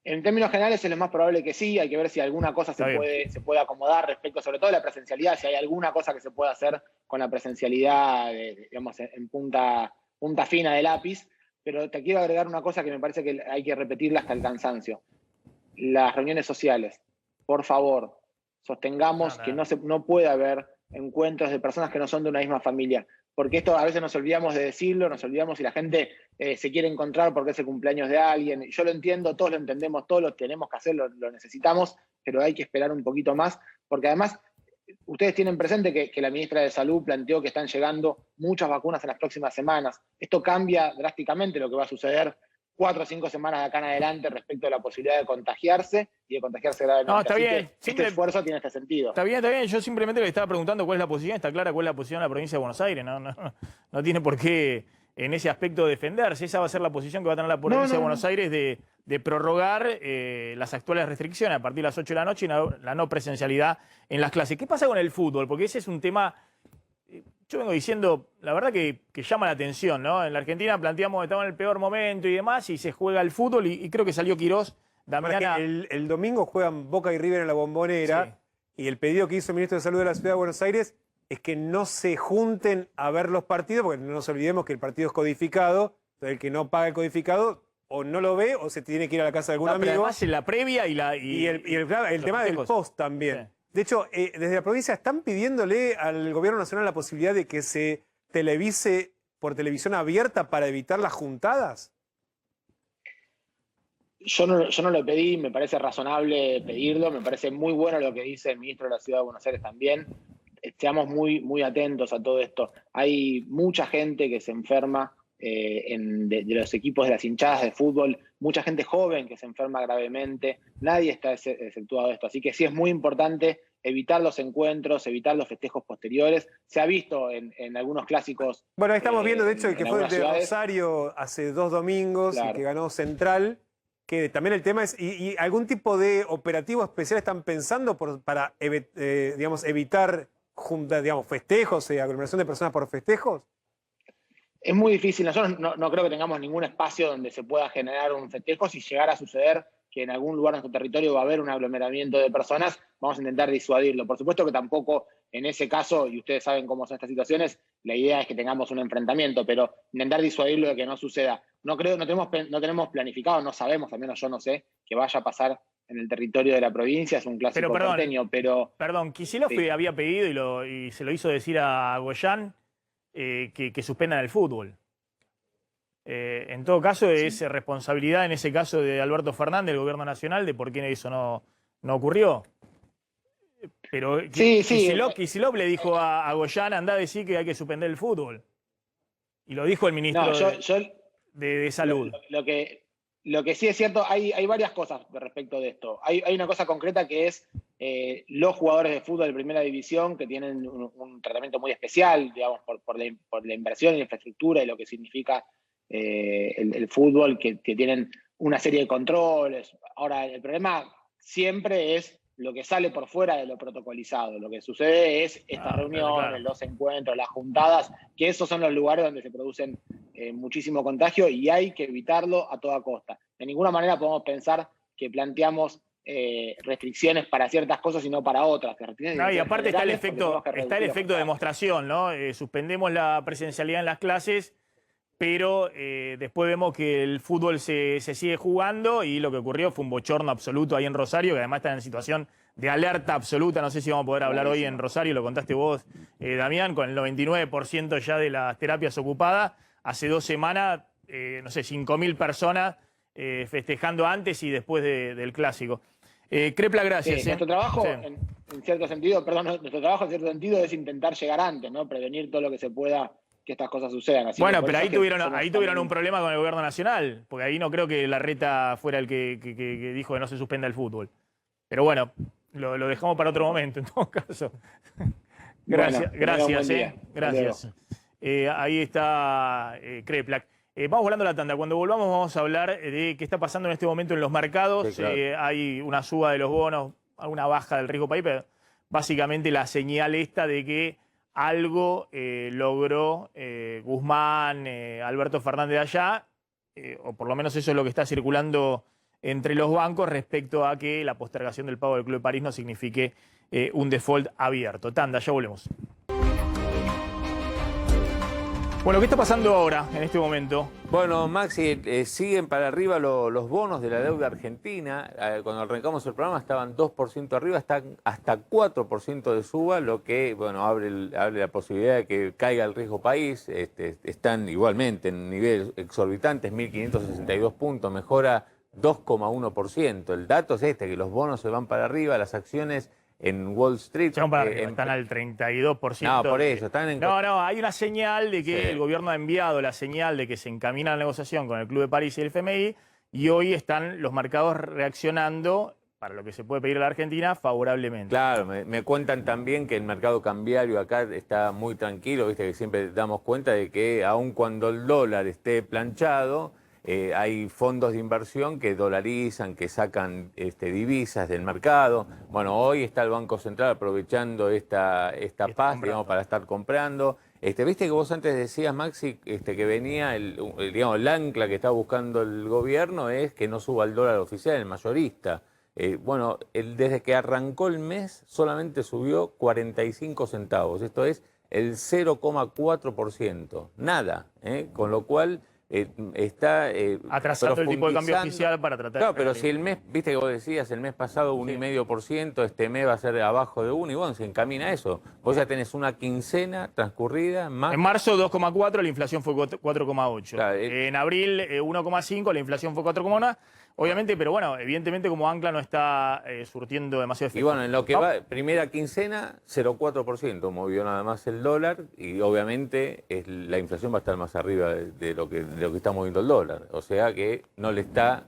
En términos generales es lo más probable que sí, hay que ver si alguna cosa se puede acomodar respecto, sobre todo de la presencialidad, si hay alguna cosa que se pueda hacer con la presencialidad, digamos, en punta fina de lápiz, pero te quiero agregar una cosa que me parece que hay que repetirla hasta el cansancio. Las reuniones sociales, por favor, sostengamos que no puede haber encuentros de personas que no son de una misma familia, porque esto a veces nos olvidamos de decirlo, nos olvidamos si la gente se quiere encontrar porque es el cumpleaños de alguien. Yo lo entiendo, todos lo entendemos, todos lo tenemos que hacer, lo necesitamos, pero hay que esperar un poquito más, porque además ustedes tienen presente que la ministra de Salud planteó que están llegando muchas vacunas en las próximas semanas. Esto cambia drásticamente lo que va a suceder 4 o 5 semanas de acá en adelante respecto a la posibilidad de contagiarse y de contagiarse gravemente. No, está bien. Este esfuerzo tiene este sentido. Está bien. Yo simplemente le estaba preguntando cuál es la posición. Está clara cuál es la posición de la provincia de Buenos Aires. No tiene por qué en ese aspecto defenderse. Esa va a ser la posición que va a tener la provincia de Buenos Aires de prorrogar las actuales restricciones a partir de las 8 de la noche y la no presencialidad en las clases. ¿Qué pasa con el fútbol? Porque ese es un tema... Yo vengo diciendo, la verdad que llama la atención, ¿no? En la Argentina planteamos que estamos en el peor momento y demás, y se juega el fútbol, y creo que salió Quirós. El domingo juegan Boca y River en la Bombonera, sí. Y el pedido que hizo el ministro de Salud de la Ciudad de Buenos Aires es que no se junten a ver los partidos, porque no nos olvidemos que el partido es codificado, entonces el que no paga el codificado o no lo ve o se tiene que ir a la casa de algún amigo. Además en la previa y el tema del post también. Sí. De hecho, desde la provincia están pidiéndole al gobierno nacional la posibilidad de que se televise por televisión abierta para evitar las juntadas. Yo no lo pedí, me parece razonable pedirlo, me parece muy bueno lo que dice el ministro de la Ciudad de Buenos Aires también. Seamos muy atentos a todo esto. Hay mucha gente que se enferma de los equipos de las hinchadas de fútbol, mucha gente joven que se enferma gravemente, nadie está exceptuado de esto, así que sí es muy importante evitar los encuentros, evitar los festejos posteriores. Se ha visto en algunos clásicos. Bueno, ahí estamos viendo, de hecho, el que fue de Rosario hace 2 domingos, claro, y que ganó Central, que también el tema es, ¿y algún tipo de operativo especial están pensando para digamos, evitar festejos, aglomeración de personas por festejos? Es muy difícil. Nosotros no creo que tengamos ningún espacio donde se pueda generar un festejo. Si llegara a suceder que en algún lugar de nuestro territorio va a haber un aglomeramiento de personas, vamos a intentar disuadirlo. Por supuesto que tampoco en ese caso, y ustedes saben cómo son estas situaciones, la idea es que tengamos un enfrentamiento, pero intentar disuadirlo de que no suceda. No tenemos planificado, no sabemos, al menos yo no sé, que vaya a pasar en el territorio de la provincia. Es un clásico porteño, pero... Perdón, Kicillof había pedido y se lo hizo decir a Goyán que suspendan el fútbol. En todo caso, es responsabilidad en ese caso de Alberto Fernández, del Gobierno Nacional, de por qué eso no ocurrió. Pero Kicillof le dijo a Goyán, andá a decir que hay que suspender el fútbol. Y lo dijo el ministro de Salud. Lo que sí es cierto, hay varias cosas respecto de esto. Hay una cosa concreta que es los jugadores de fútbol de primera división que tienen un tratamiento muy especial, digamos, por la inversión y la infraestructura y lo que significa el fútbol, que tienen una serie de controles. Ahora, el problema siempre es lo que sale por fuera de lo protocolizado. Lo que sucede es estas reuniones, claro. los encuentros, las juntadas, que esos son los lugares donde se producen muchísimo contagio y hay que evitarlo a toda costa. De ninguna manera podemos pensar que planteamos restricciones para ciertas cosas y no para otras. No, y aparte está el efecto de demostración, ¿no? Suspendemos la presencialidad en las clases, pero después vemos que el fútbol se sigue jugando y lo que ocurrió fue un bochorno absoluto ahí en Rosario, que además está en situación de alerta absoluta. No sé si vamos a poder hablar hoy en Rosario, lo contaste vos, Damián, con el 99% ya de las terapias ocupadas. Hace 2 semanas, no sé, 5.000 personas festejando antes y después del clásico. Crepla, gracias. Nuestro trabajo, Sí. en cierto sentido, nuestro trabajo en cierto sentido es intentar llegar antes, ¿no? Prevenir todo lo que se pueda que estas cosas sucedan. Así Bueno, que pero ahí tuvieron también un problema con el gobierno nacional, porque ahí no creo que Larreta fuera el que dijo que no se suspenda el fútbol. Pero bueno, lo dejamos para otro momento, en todo caso. Gracias, Bueno, gracias, buen día. gracias. Ahí está Kreplak. Vamos volando la tanda. Cuando volvamos vamos a hablar de qué está pasando en este momento en los mercados. Sí, claro. Hay una suba de los bonos, una baja del riesgo país, pero básicamente la señal esta de que algo logró Guzmán, Alberto Fernández allá, o por lo menos eso es lo que está circulando entre los bancos respecto a que la postergación del pago del Club de París no signifique un default abierto. Tanda, ya volvemos. Bueno, ¿qué está pasando ahora, en este momento? Bueno, Maxi, siguen para arriba los bonos de la deuda argentina. Cuando arrancamos el programa estaban 2% arriba, están hasta 4% de suba, lo que bueno abre la posibilidad de que caiga el riesgo país. Están igualmente en niveles exorbitantes, 1.562 puntos, mejora 2,1%. El dato es que los bonos se van para arriba, las acciones en Wall Street. Están al 32%. No, por eso. Están en... No, hay una señal de que Sí. el gobierno ha enviado la señal de que se encamina la negociación con el Club de París y el FMI, y hoy están los mercados reaccionando para lo que se puede pedir a la Argentina favorablemente. Claro, me cuentan también que el mercado cambiario acá está muy tranquilo, viste que siempre damos cuenta de que aun cuando el dólar esté planchado, hay fondos de inversión que dolarizan, que sacan divisas del mercado. Bueno, hoy está el Banco Central aprovechando esta paz, digamos, para estar comprando. Viste que vos antes decías, Maxi, que venía el ancla que está buscando el gobierno es que no suba el dólar oficial, el mayorista. Bueno, desde que arrancó el mes solamente subió 45 centavos. Esto es el 0,4%. Nada, con lo cual... está atrasando el tipo de cambio oficial para tratar. Claro, pero si el mes, viste que vos decías, el mes pasado 1,5%, este mes va a ser abajo de 1, y bueno, se encamina a eso. Vos ya tenés una quincena transcurrida más. En marzo 2,4, la inflación fue 4,8. Claro, En abril 1,5, la inflación fue 4,1. Obviamente, pero bueno, evidentemente como ancla no está surtiendo demasiado efecto. Y bueno, en lo que va, primera quincena, 0,4% movió nada más el dólar, y obviamente la inflación va a estar más arriba de lo que está moviendo el dólar. O sea que no le está,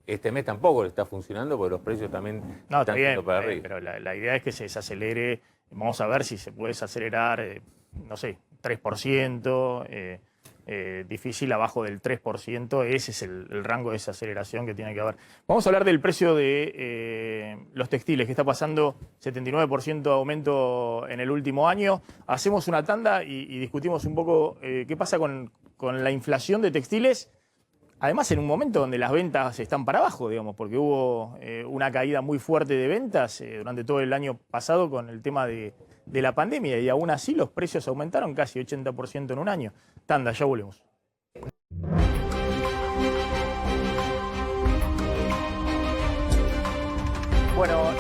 este mes tampoco le está funcionando porque los precios también están yendo para arriba. Pero la idea es que se desacelere. Vamos a ver si se puede desacelerar, no sé, 3%. Difícil abajo del 3%, ese es el rango de desaceleración que tiene que haber. Vamos a hablar del precio de los textiles, que está pasando 79% de aumento en el último año. Hacemos una tanda y discutimos un poco qué pasa con la inflación de textiles, además en un momento donde las ventas están para abajo, digamos, porque hubo una caída muy fuerte de ventas durante todo el año pasado con el tema de la pandemia, y aún así los precios aumentaron casi 80% en un año. Tanda, ya volvemos. Bueno,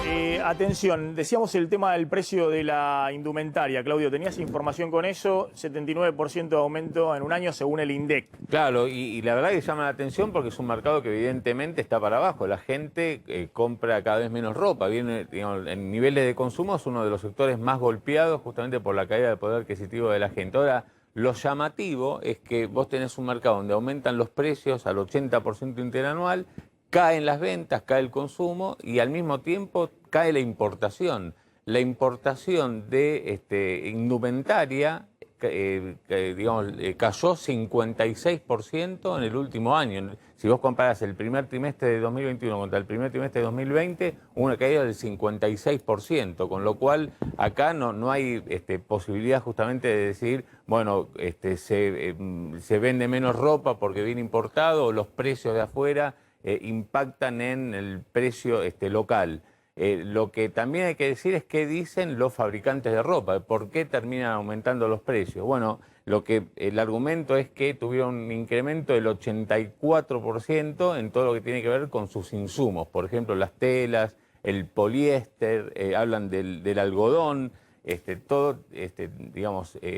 atención, decíamos el tema del precio de la indumentaria. Claudio, ¿tenías información con eso? 79% de aumento en un año según el INDEC. Claro, y la verdad que llama la atención porque es un mercado que evidentemente está para abajo. La gente compra cada vez menos ropa. Viene, digamos, en niveles de consumo es uno de los sectores más golpeados justamente por la caída del poder adquisitivo de la gente. Ahora, lo llamativo es que vos tenés un mercado donde aumentan los precios al 80% interanual, caen las ventas, cae el consumo y al mismo tiempo cae la importación. La importación de indumentaria cayó 56% en el último año. Si vos comparás el primer trimestre de 2021 contra el primer trimestre de 2020, una caída del 56%, con lo cual acá no hay posibilidad justamente de decir, bueno, se vende menos ropa porque viene importado o los precios de afuera impactan en el precio local. Lo que también hay que decir es qué dicen los fabricantes de ropa, por qué terminan aumentando los precios. Bueno, el argumento es que tuvieron un incremento del 84% en todo lo que tiene que ver con sus insumos. Por ejemplo, las telas, el poliéster, hablan del algodón. Todo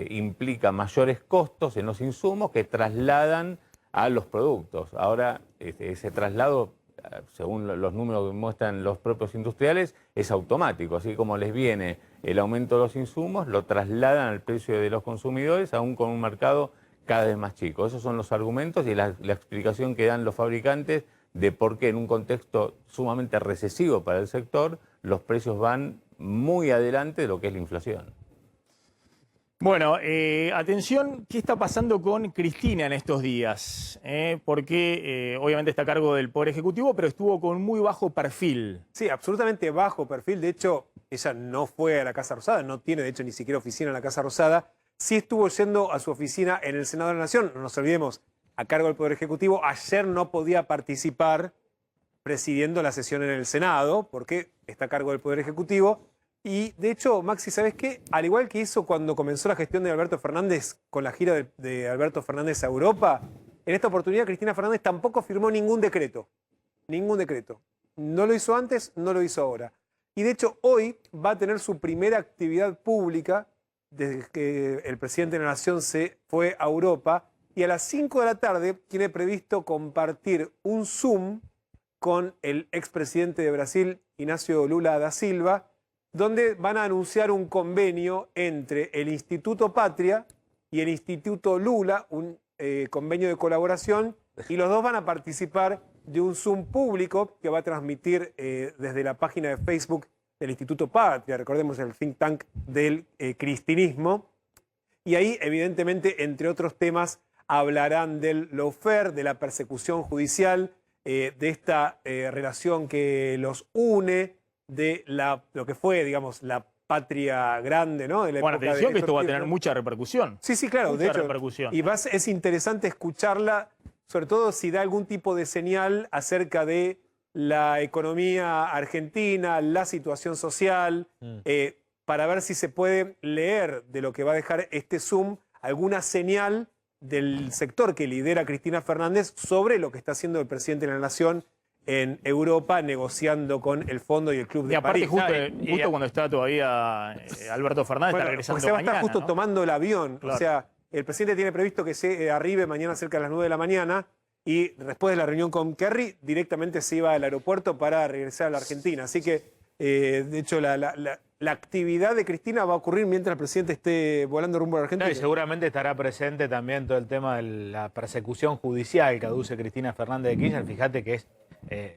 implica mayores costos en los insumos que trasladan a los productos. Ahora, ese traslado, según los números que muestran los propios industriales, es automático. Así como les viene el aumento de los insumos, lo trasladan al precio de los consumidores, aún con un mercado cada vez más chico. Esos son los argumentos y la explicación que dan los fabricantes de por qué en un contexto sumamente recesivo para el sector, los precios van muy adelante de lo que es la inflación. Bueno, atención, ¿qué está pasando con Cristina en estos días? Porque obviamente está a cargo del Poder Ejecutivo, pero estuvo con muy bajo perfil. Sí, absolutamente bajo perfil. De hecho, ella no fue a la Casa Rosada, no tiene de hecho ni siquiera oficina en la Casa Rosada. Sí estuvo yendo a su oficina en el Senado de la Nación, no nos olvidemos, a cargo del Poder Ejecutivo. Ayer no podía participar presidiendo la sesión en el Senado, porque está a cargo del Poder Ejecutivo. Y de hecho, Maxi, ¿sabes qué? Al igual que hizo cuando comenzó la gestión de Alberto Fernández con la gira de Alberto Fernández a Europa, en esta oportunidad Cristina Fernández tampoco firmó ningún decreto. Ningún decreto. No lo hizo antes, no lo hizo ahora. Y de hecho, hoy va a tener su primera actividad pública desde que el presidente de la Nación se fue a Europa. Y a las 5 de la tarde tiene previsto compartir un Zoom con el expresidente de Brasil, Inácio Lula da Silva, donde van a anunciar un convenio entre el Instituto Patria y el Instituto Lula, un convenio de colaboración, y los dos van a participar de un Zoom público que va a transmitir desde la página de Facebook del Instituto Patria, recordemos el think tank del cristinismo, y ahí evidentemente, entre otros temas, hablarán del lawfare, de la persecución judicial, de esta relación que los une, de lo que fue, digamos, la patria grande, ¿no? De la Bueno, época atención de que esto va a Kirchner. tener mucha repercusión. Sí, sí, claro, Mucha de hecho. repercusión. Y es interesante escucharla, sobre todo si da algún tipo de señal acerca de la economía argentina, la situación social, para ver si se puede leer de lo que va a dejar este Zoom alguna señal del sector que lidera Cristina Fernández sobre lo que está haciendo el presidente de la Nación en Europa, negociando con el Fondo y el Club de Y aparte, París. justo cuando está todavía Alberto Fernández, Bueno, está regresando pues se va a estar mañana, justo ¿no? tomando el avión. Claro. O sea, el presidente tiene previsto que se arribe mañana cerca de las 9 de la mañana y después de la reunión con Kerry, directamente se iba al aeropuerto para regresar a la Argentina. Así que, de hecho, la actividad de Cristina va a ocurrir mientras el presidente esté volando rumbo a la Argentina. Y seguramente estará presente también todo el tema de la persecución judicial que aduce Cristina Fernández de Kirchner. Fíjate que es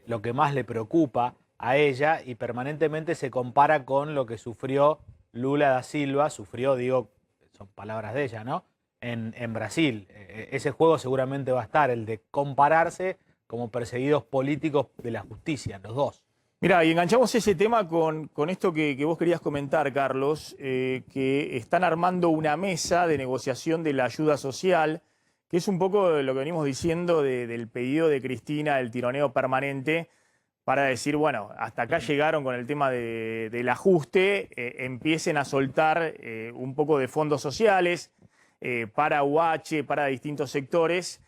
lo que más le preocupa a ella y permanentemente se compara con lo que sufrió Lula da Silva, digo, son palabras de ella, ¿no? En Brasil. Ese juego seguramente va a estar, el de compararse como perseguidos políticos de la justicia, los dos. Mirá, y enganchamos ese tema con esto que vos querías comentar, Carlos, que están armando una mesa de negociación de la ayuda social, que es un poco lo que venimos diciendo del pedido de Cristina, el tironeo permanente, para decir, bueno, hasta acá llegaron con el tema del ajuste, empiecen a soltar un poco de fondos sociales para UH, para distintos sectores,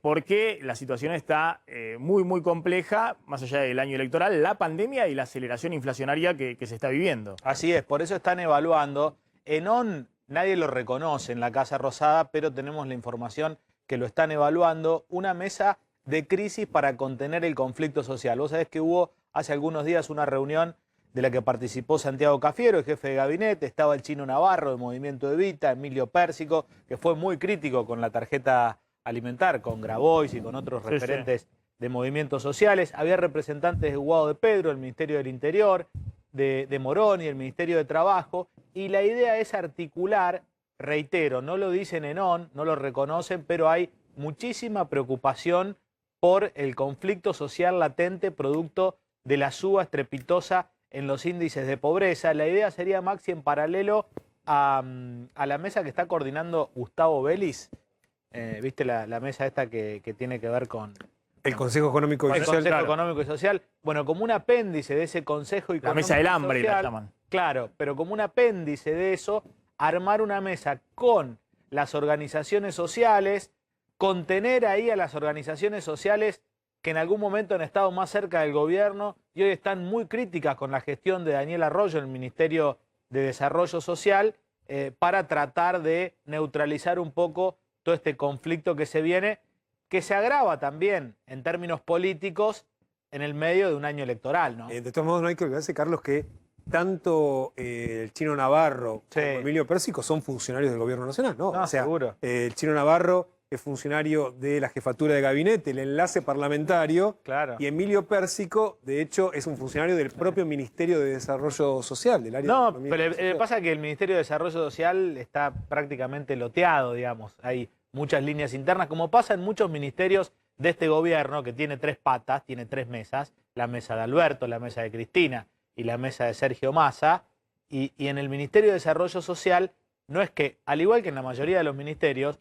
porque la situación está muy, muy compleja, más allá del año electoral, la pandemia y la aceleración inflacionaria que se está viviendo. Así es, por eso están evaluando. Enón nadie lo reconoce en la Casa Rosada, pero tenemos la información que lo están evaluando, una mesa de crisis para contener el conflicto social. Vos sabés que hubo hace algunos días una reunión de la que participó Santiago Cafiero, el jefe de gabinete, estaba el Chino Navarro del Movimiento Evita, Emilio Pérsico, que fue muy crítico con la tarjeta alimentar, con Grabois y con otros referentes de movimientos sociales, había representantes de Guado de Pedro, el Ministerio del Interior, de Morón y el Ministerio de Trabajo, y la idea es articular, reitero, no lo dicen en ON, no lo reconocen, pero hay muchísima preocupación por el conflicto social latente producto de la suba estrepitosa en los índices de pobreza. La idea sería, Maxi, en paralelo a la mesa que está coordinando Gustavo Vélez, ¿viste la mesa esta que tiene que ver con el Consejo Económico y el Social? Consejo Económico y Social? Bueno, como un apéndice de ese Consejo Económico La mesa del hambre y Social, la llaman. Claro, pero como un apéndice de eso, armar una mesa con las organizaciones sociales, contener ahí a las organizaciones sociales que en algún momento han estado más cerca del gobierno y hoy están muy críticas con la gestión de Daniel Arroyo en el Ministerio de Desarrollo Social, para tratar de neutralizar un poco todo este conflicto que se viene, que se agrava también en términos políticos en el medio de un año electoral, ¿no? De todos modos, no hay que olvidarse, Carlos, que tanto el Chino Navarro como Emilio Pérsico son funcionarios del Gobierno Nacional, ¿no? No, seguro. El Chino Navarro es funcionario de la jefatura de gabinete, el enlace parlamentario, claro. Y Emilio Pérsico, de hecho, es un funcionario del propio Ministerio de Desarrollo Social, del área de No, Economía pero Social. pasa que el Ministerio de Desarrollo Social está prácticamente loteado, digamos. Hay muchas líneas internas, como pasa en muchos ministerios de este gobierno, que tiene 3 patas, tiene 3 mesas, la mesa de Alberto, la mesa de Cristina y la mesa de Sergio Massa, y en el Ministerio de Desarrollo Social no es que, al igual que en la mayoría de los ministerios,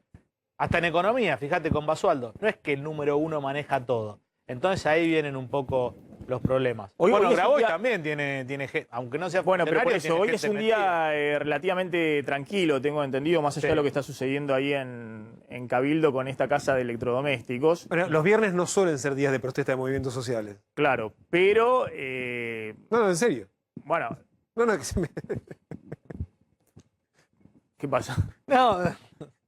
hasta en economía, fíjate con Basualdo, no es que el número 1 maneja todo. Entonces ahí vienen un poco los problemas. Hoy es Graboy un día... también tiene aunque no sea Bueno, pero por funcionario, eso, hoy tiene es gente un día relativamente tranquilo, tengo entendido, más allá de lo que está sucediendo ahí en Cabildo con esta casa de electrodomésticos. Bueno, los viernes no suelen ser días de protesta de movimientos sociales. Claro, pero... No, en serio. Bueno... No, que se me... ¿Qué pasa? No,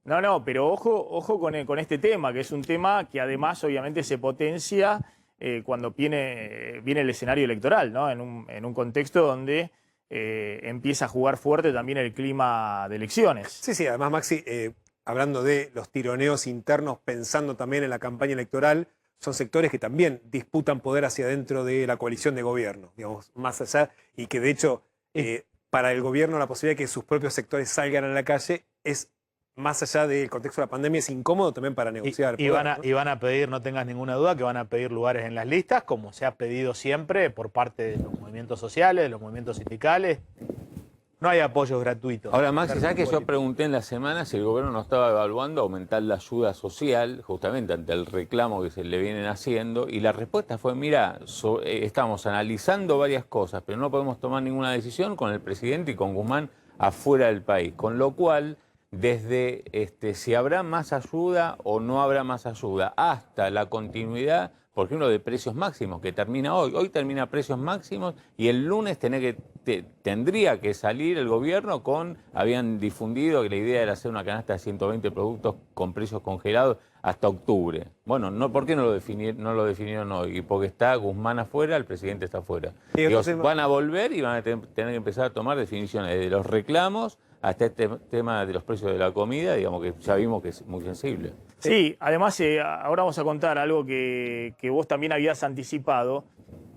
No, pero ojo con este tema, que es un tema que además obviamente se potencia cuando viene el escenario electoral, ¿no? En un contexto donde empieza a jugar fuerte también el clima de elecciones. Sí, además, Maxi, hablando de los tironeos internos, pensando también en la campaña electoral, son sectores que también disputan poder hacia adentro de la coalición de gobierno, digamos, más allá, y que de hecho, para el gobierno la posibilidad de que sus propios sectores salgan a la calle es, más allá del contexto de la pandemia, es incómodo también para negociar. Y van a pedir, no tengas ninguna duda, que van a pedir lugares en las listas, como se ha pedido siempre por parte de los movimientos sociales, de los movimientos sindicales. No hay apoyos gratuitos. Ahora, Maxi, ¿sabes que yo pregunté en la semana si el gobierno no estaba evaluando aumentar la ayuda social, justamente ante el reclamo que se le vienen haciendo? Y la respuesta fue, mira, estamos analizando varias cosas, pero no podemos tomar ninguna decisión con el presidente y con Guzmán afuera del país. Con lo cual, desde si habrá más ayuda o no habrá más ayuda, hasta la continuidad, por ejemplo, de precios máximos, que termina hoy. Hoy termina precios máximos y el lunes tendría que salir el gobierno habían difundido que la idea era hacer una canasta de 120 productos con precios congelados hasta octubre. Bueno, ¿por qué no lo definieron hoy? Y porque está Guzmán afuera, el presidente está afuera. Van a volver y van a tener que empezar a tomar definiciones de los reclamos hasta este tema de los precios de la comida, digamos que ya vimos que es muy sensible. Sí, además ahora vamos a contar algo que vos también habías anticipado,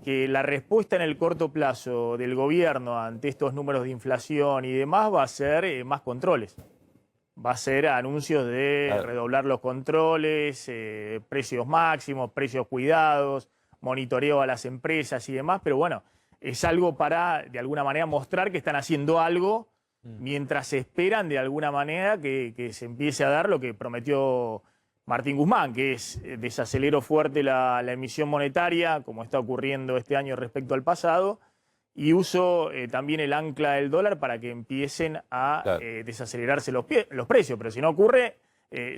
que la respuesta en el corto plazo del gobierno ante estos números de inflación y demás va a ser más controles. Va a ser anuncios de redoblar los controles, precios máximos, precios cuidados, monitoreo a las empresas y demás, pero bueno, es algo para de alguna manera mostrar que están haciendo algo mientras esperan de alguna manera que se empiece a dar lo que prometió Martín Guzmán, que es desacelero fuerte la emisión monetaria, como está ocurriendo este año respecto al pasado, y uso también el ancla del dólar para que empiecen a desacelerarse los precios. Pero si no ocurre,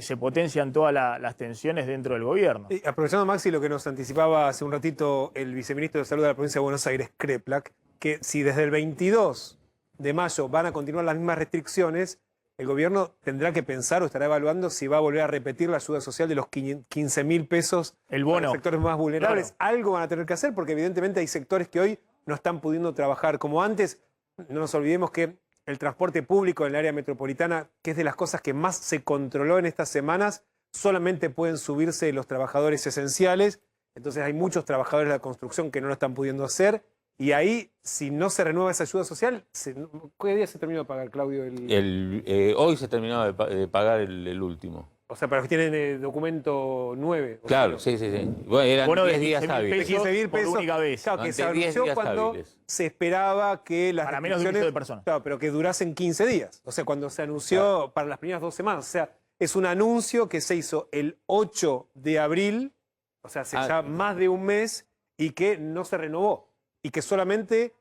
se potencian todas las tensiones dentro del gobierno. Y aprovechando, Maxi, lo que nos anticipaba hace un ratito el viceministro de Salud de la provincia de Buenos Aires, Kreplak, que si desde el 22 de mayo van a continuar las mismas restricciones, el gobierno tendrá que pensar o estará evaluando si va a volver a repetir la ayuda social de los 15.000 pesos el bono. para los sectores más vulnerables. Claro. Algo van a tener que hacer porque evidentemente hay sectores que hoy no están pudiendo trabajar como antes. No nos olvidemos que el transporte público en el área metropolitana, que es de las cosas que más se controló en estas semanas, solamente pueden subirse los trabajadores esenciales Entonces hay muchos trabajadores de la construcción que no lo están pudiendo hacer. Y ahí, si no se renueva esa ayuda social, ¿qué día se terminó de pagar, Claudio? Hoy se terminó de pagar el último. O sea, para los que tienen documento 9. Claro, sí. Bueno, eran 10 días hábiles. 15.000 pesos por única vez. Claro, que se Durante 10 anunció días cuando hábiles. se esperaba que las Para menos de un millón de personas. Claro, pero que durasen 15 días. O sea, cuando se anunció para las primeras 2 semanas. O sea, es un anuncio que se hizo el 8 de abril, o sea, hace ya más de un mes, y que no se renovó. Y que solamente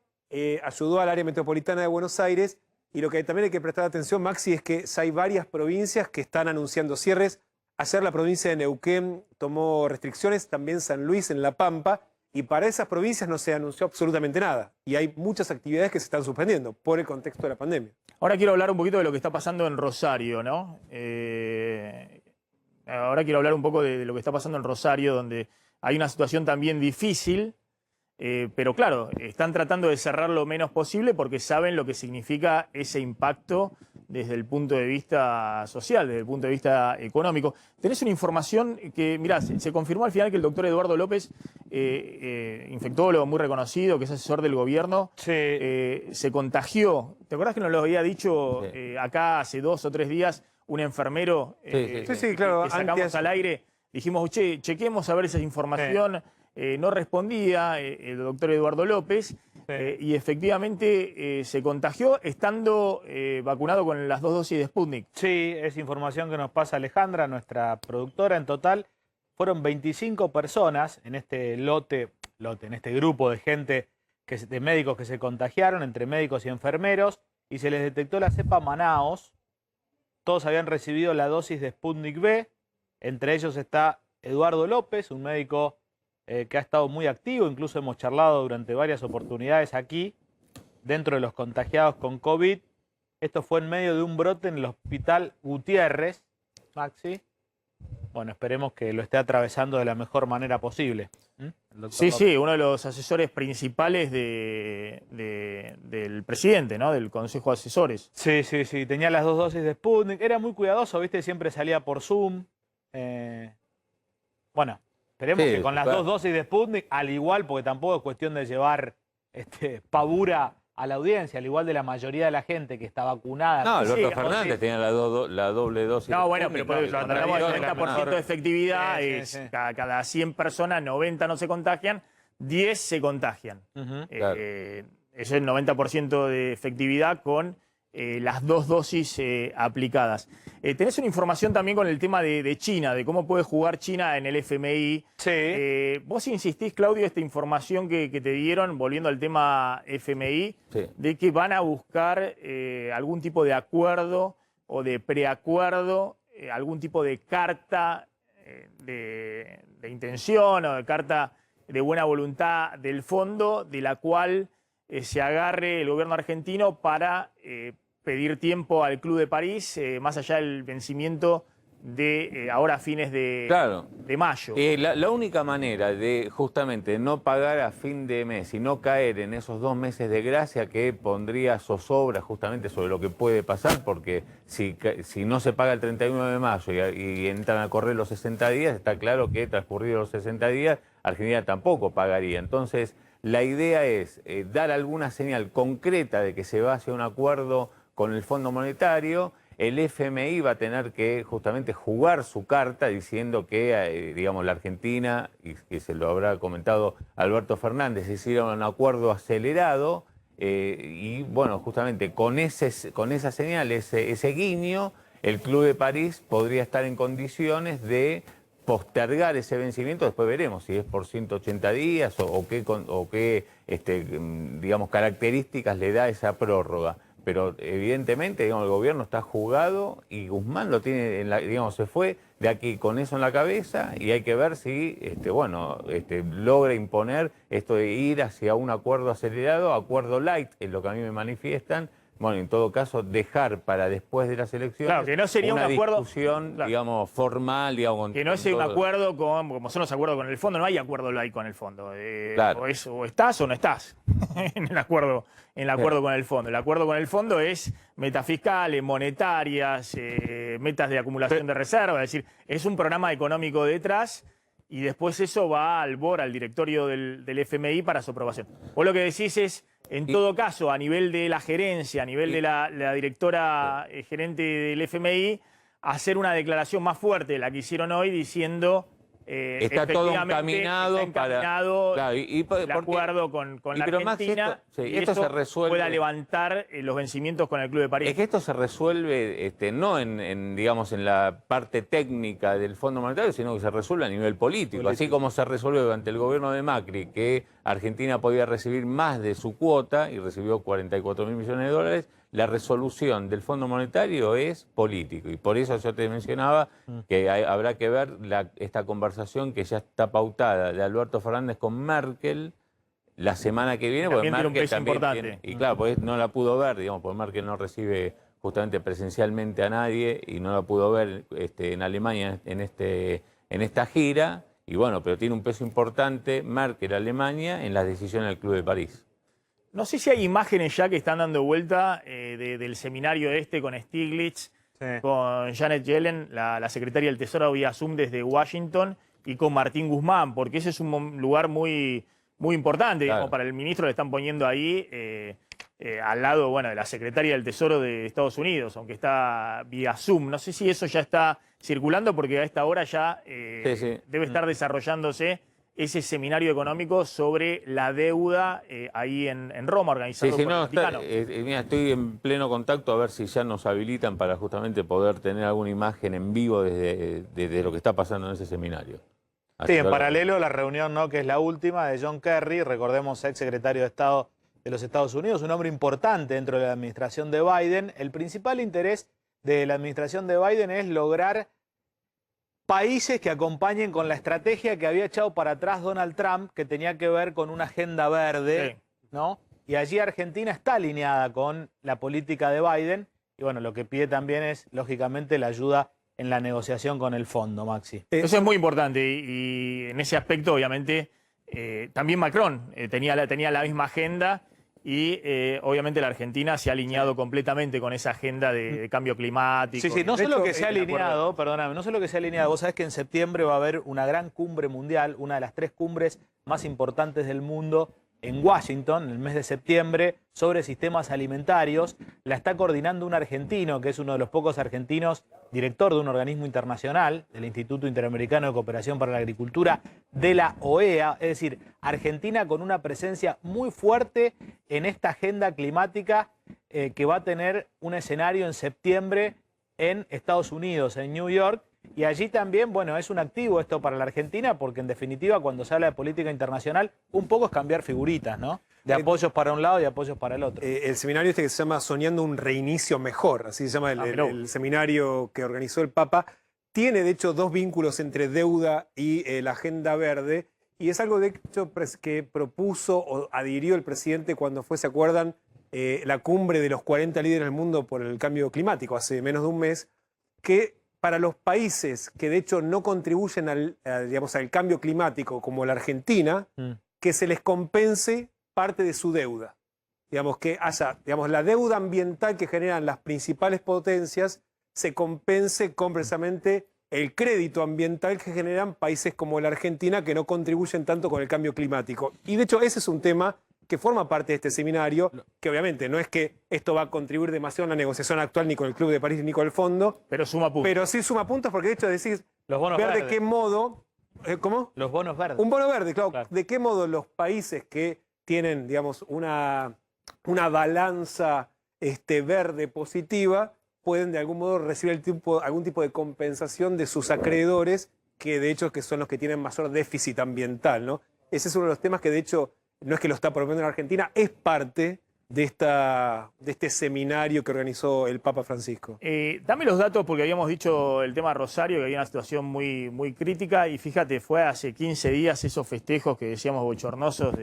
ayudó al área metropolitana de Buenos Aires. Y lo que también hay que prestar atención, Maxi, es que hay varias provincias que están anunciando cierres. Ayer la provincia de Neuquén tomó restricciones, también San Luis en La Pampa, y para esas provincias no se anunció absolutamente nada. Y hay muchas actividades que se están suspendiendo por el contexto de la pandemia. Ahora quiero hablar un poquito de lo que está pasando en Rosario, ¿no? Ahora quiero hablar un poco de lo que está pasando en Rosario, donde hay una situación también difícil, pero claro, están tratando de cerrar lo menos posible porque saben lo que significa ese impacto desde el punto de vista social, desde el punto de vista económico. Tenés una información que, mirá, se confirmó al final que el doctor Eduardo López, infectólogo muy reconocido, que es asesor del gobierno, se contagió. ¿Te acordás que nos lo había dicho acá hace 2 o 3 días un enfermero claro, que sacamos al aire? Dijimos, che, chequemos a ver esa información. No respondía el doctor Eduardo López y efectivamente se contagió estando vacunado con las 2 dosis de Sputnik. Sí, es información que nos pasa Alejandra, nuestra productora. En total fueron 25 personas en este en este grupo de gente, de médicos que se contagiaron, entre médicos y enfermeros, y se les detectó la cepa Manaos. Todos habían recibido la dosis de Sputnik V. Entre ellos está Eduardo López, un médico que ha estado muy activo, incluso hemos charlado durante varias oportunidades aquí, dentro de los contagiados con COVID. Esto fue en medio de un brote en el Hospital Gutiérrez, Maxi. Bueno, esperemos que lo esté atravesando de la mejor manera posible. Sí, uno de los asesores principales del presidente, ¿no? Del Consejo de Asesores. Sí, tenía las 2 dosis de Sputnik, era muy cuidadoso, ¿viste? Siempre salía por Zoom. Bueno, esperemos que con las 2 dosis de Sputnik, al igual, porque tampoco es cuestión de llevar pavura a la audiencia, al igual de la mayoría de la gente que está vacunada. No, Alberto Fernández tenía la doble dosis. No, bueno, pero cuando hablamos del 90% de efectividad, cada 100 personas, 90 no se contagian, 10 se contagian. Claro. Eso es el 90% de efectividad con las 2 dosis aplicadas. Tenés una información también con el tema de China, de cómo puede jugar China en el FMI. Sí. Vos insistís, Claudio, esta información que te dieron, volviendo al tema FMI, de que van a buscar algún tipo de acuerdo o de preacuerdo, algún tipo de carta de intención o de carta de buena voluntad del fondo, de la cual se agarre el gobierno argentino para pedir tiempo al Club de París, más allá del vencimiento de ahora a fines de mayo. La única manera de justamente no pagar a fin de mes y no caer en esos 2 meses de gracia que pondría zozobra justamente sobre lo que puede pasar, porque si no se paga el 31 de mayo y entran a correr los 60 días, está claro que transcurridos los 60 días, Argentina tampoco pagaría. Entonces, la idea es dar alguna señal concreta de que se va hacia un acuerdo con el Fondo Monetario. El FMI va a tener que justamente jugar su carta diciendo que, digamos, la Argentina, y que se lo habrá comentado Alberto Fernández, hicieron un acuerdo acelerado y, bueno, justamente con esa señal, ese guiño, el Club de París podría estar en condiciones de postergar ese vencimiento. Después veremos si es por 180 días o qué digamos, características le da esa prórroga. Pero evidentemente, digamos, el gobierno está jugado y Guzmán lo tiene, digamos, se fue de aquí con eso en la cabeza y hay que ver si, logra imponer esto de ir hacia un acuerdo acelerado, acuerdo light, es lo que a mí me manifiestan. Bueno, en todo caso, dejar para después de las elecciones, claro, que no sería una un acuerdo, discusión, digamos, formal, digamos. Que no sea un acuerdo como son los acuerdos con el fondo, no hay acuerdo light con el fondo. Claro. O estás o no estás en el acuerdo con el fondo. El acuerdo con el fondo es metas fiscales, monetarias, metas de acumulación de reservas, es decir, es un programa económico detrás y después eso va al BOR, al directorio del FMI para su aprobación. Vos lo que decís es, en todo caso, a nivel de la gerencia, a nivel de la directora gerente del FMI, hacer una declaración más fuerte de la que hicieron hoy diciendo... está todo encaminado, claro, de acuerdo con la Argentina, y esto eso se resuelve, pueda levantar los vencimientos con el Club de París. Es que esto se resuelve no digamos, en la parte técnica del Fondo Monetario, sino que se resuelve a nivel político. Así como se resolvió durante el gobierno de Macri que Argentina podía recibir más de su cuota y recibió 44.000 millones de dólares, la resolución del Fondo Monetario es político. Y por eso yo te mencionaba que habrá que ver esta conversación que ya está pautada de Alberto Fernández con Merkel la semana que viene, porque Merkel también tiene, y claro, pues no la pudo ver, digamos, porque Merkel no recibe justamente presencialmente a nadie y no la pudo ver en Alemania en esta gira, y bueno, pero tiene un peso importante Merkel, Alemania, en las decisiones del Club de París. No sé si hay imágenes ya que están dando vuelta del seminario con Stiglitz, con Janet Yellen, la secretaria del Tesoro vía Zoom desde Washington, y con Martín Guzmán, porque ese es un lugar muy importante, digamos, para el ministro. Le están poniendo ahí al lado, bueno, de la secretaria del Tesoro de Estados Unidos, aunque está vía Zoom. No sé si eso ya está circulando, porque a esta hora ya debe estar desarrollándose ese seminario económico sobre la deuda ahí en Roma, organizado por el Vaticano. Mira, estoy en pleno contacto a ver si ya nos habilitan para justamente poder tener alguna imagen en vivo desde lo que está pasando en ese seminario. Sí, en paralelo la reunión, ¿no?, que es la última, de John Kerry, recordemos, ex secretario de Estado de los Estados Unidos, un hombre importante dentro de la administración de Biden. El principal interés de la administración de Biden es lograr países que acompañen con la estrategia que había echado para atrás Donald Trump, que tenía que ver con una agenda verde, ¿no? Y allí Argentina está alineada con la política de Biden, y bueno, lo que pide también es, lógicamente, la ayuda en la negociación con el fondo, Maxi. Eso es muy importante, y en ese aspecto, obviamente, también Macron tenía la misma agenda, y obviamente la Argentina se ha alineado completamente con esa agenda de cambio climático. Sí, no solo que se ha alineado, perdóname, no solo que se ha alineado, vos sabés que en septiembre va a haber una gran cumbre mundial, una de las 3 cumbres más importantes del mundo en Washington, en el mes de septiembre, sobre sistemas alimentarios. La está coordinando un argentino, que es uno de los pocos argentinos, director de un organismo internacional, del Instituto Interamericano de Cooperación para la Agricultura, de la OEA. Es decir, Argentina con una presencia muy fuerte en esta agenda climática que va a tener un escenario en septiembre en Estados Unidos, en New York. Y allí también, bueno, es un activo esto para la Argentina, porque en definitiva cuando se habla de política internacional, un poco es cambiar figuritas, ¿no? De apoyos para un lado y apoyos para el otro. El seminario que se llama Soñando un reinicio mejor, así se llama el seminario que organizó el Papa, tiene de hecho 2 vínculos entre deuda y la agenda verde, y es algo de hecho que propuso o adhirió el presidente cuando fue, ¿se acuerdan?, la cumbre de los 40 líderes del mundo por el cambio climático, hace menos de un mes, que para los países que de hecho no contribuyen al cambio climático, como la Argentina, que se les compense parte de su deuda. Digamos, que haya, la deuda ambiental que generan las principales potencias se compense con precisamente el crédito ambiental que generan países como la Argentina, que no contribuyen tanto con el cambio climático. Y de hecho ese es un tema que forma parte de este seminario, que obviamente no es que esto va a contribuir demasiado en la negociación actual ni con el Club de París ni con el Fondo. Pero suma puntos. Pero sí suma puntos, porque de hecho decís, los bonos ver verdes. De qué modo... ¿Cómo? Los bonos verdes. Un bono verde, claro. De qué modo los países que tienen, digamos, una balanza verde positiva pueden de algún modo recibir algún tipo de compensación de sus acreedores, que de hecho que son los que tienen mayor déficit ambiental, ¿no? Ese es uno de los temas que de hecho no es que lo está proponiendo la Argentina, es parte de este seminario que organizó el Papa Francisco. Dame los datos, porque habíamos dicho el tema Rosario, que había una situación muy crítica, y fíjate, fue hace 15 días esos festejos que decíamos bochornosos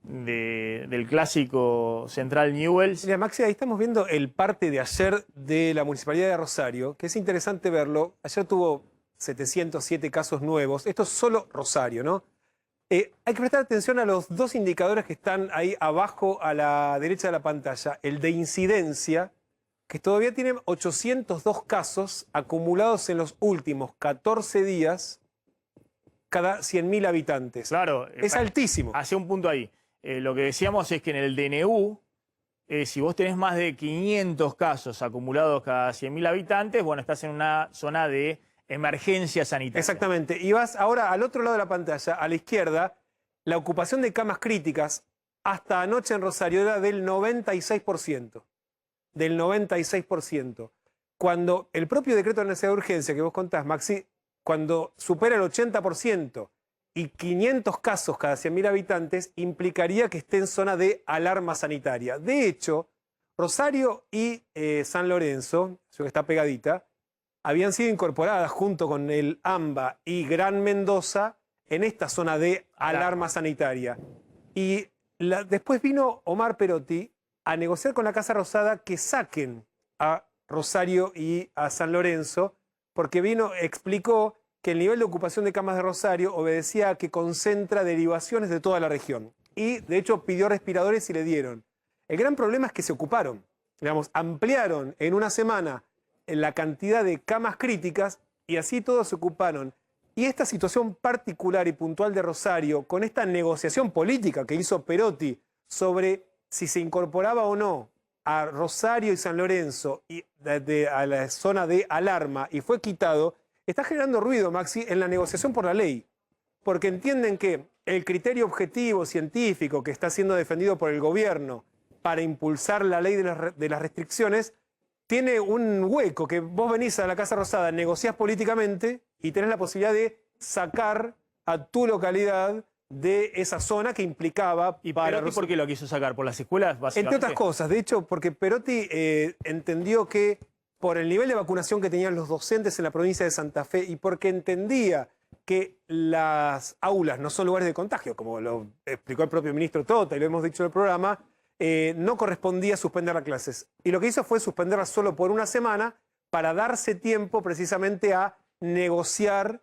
del clásico Central Newell's. Mira, Maxi, ahí estamos viendo el parte de ayer de la Municipalidad de Rosario, que es interesante verlo. Ayer tuvo 707 casos nuevos. Esto es solo Rosario, ¿no? Hay que prestar atención a los 2 indicadores que están ahí abajo a la derecha de la pantalla. El de incidencia, que todavía tiene 802 casos acumulados en los últimos 14 días. cada 100.000 habitantes. Claro. Es altísimo. Hace un punto ahí. Lo que decíamos es que en el DNU, si vos tenés más de 500 casos acumulados cada 100.000 habitantes, bueno, estás en una zona de emergencia sanitaria. Exactamente. Y vas ahora al otro lado de la pantalla, a la izquierda, la ocupación de camas críticas hasta anoche en Rosario era del 96%. Del 96%. Cuando el propio decreto de necesidad de urgencia que vos contás, Maxi, cuando supera el 80% y 500 casos cada 100.000 habitantes, implicaría que esté en zona de alarma sanitaria. De hecho, Rosario y San Lorenzo, eso que está pegadita, habían sido incorporadas junto con el AMBA y Gran Mendoza en esta zona de alarma sanitaria. Y después vino Omar Perotti a negociar con la Casa Rosada que saquen a Rosario y a San Lorenzo, porque explicó que el nivel de ocupación de camas de Rosario obedecía a que concentra derivaciones de toda la región. Y, de hecho, pidió respiradores y le dieron. El gran problema es que se ocuparon. Digamos, ampliaron en una semana la cantidad de camas críticas y así todos se ocuparon. Y esta situación particular y puntual de Rosario, con esta negociación política que hizo Perotti sobre si se incorporaba o no a Rosario y San Lorenzo y a la zona de alarma y fue quitado, está generando ruido, Maxi, en la negociación por la ley. Porque entienden que el criterio objetivo científico que está siendo defendido por el gobierno para impulsar la ley de las restricciones tiene un hueco, que vos venís a la Casa Rosada, negociás políticamente y tenés la posibilidad de sacar a tu localidad de esa zona que implicaba... ¿Y Perotti por qué lo quiso sacar? ¿Por las escuelas, básicamente? Entre otras cosas, de hecho, porque Perotti entendió que por el nivel de vacunación que tenían los docentes en la provincia de Santa Fe y porque entendía que las aulas no son lugares de contagio, como lo explicó el propio ministro Tota y lo hemos dicho en el programa, no correspondía suspender las clases. Y lo que hizo fue suspenderlas solo por una semana para darse tiempo precisamente a negociar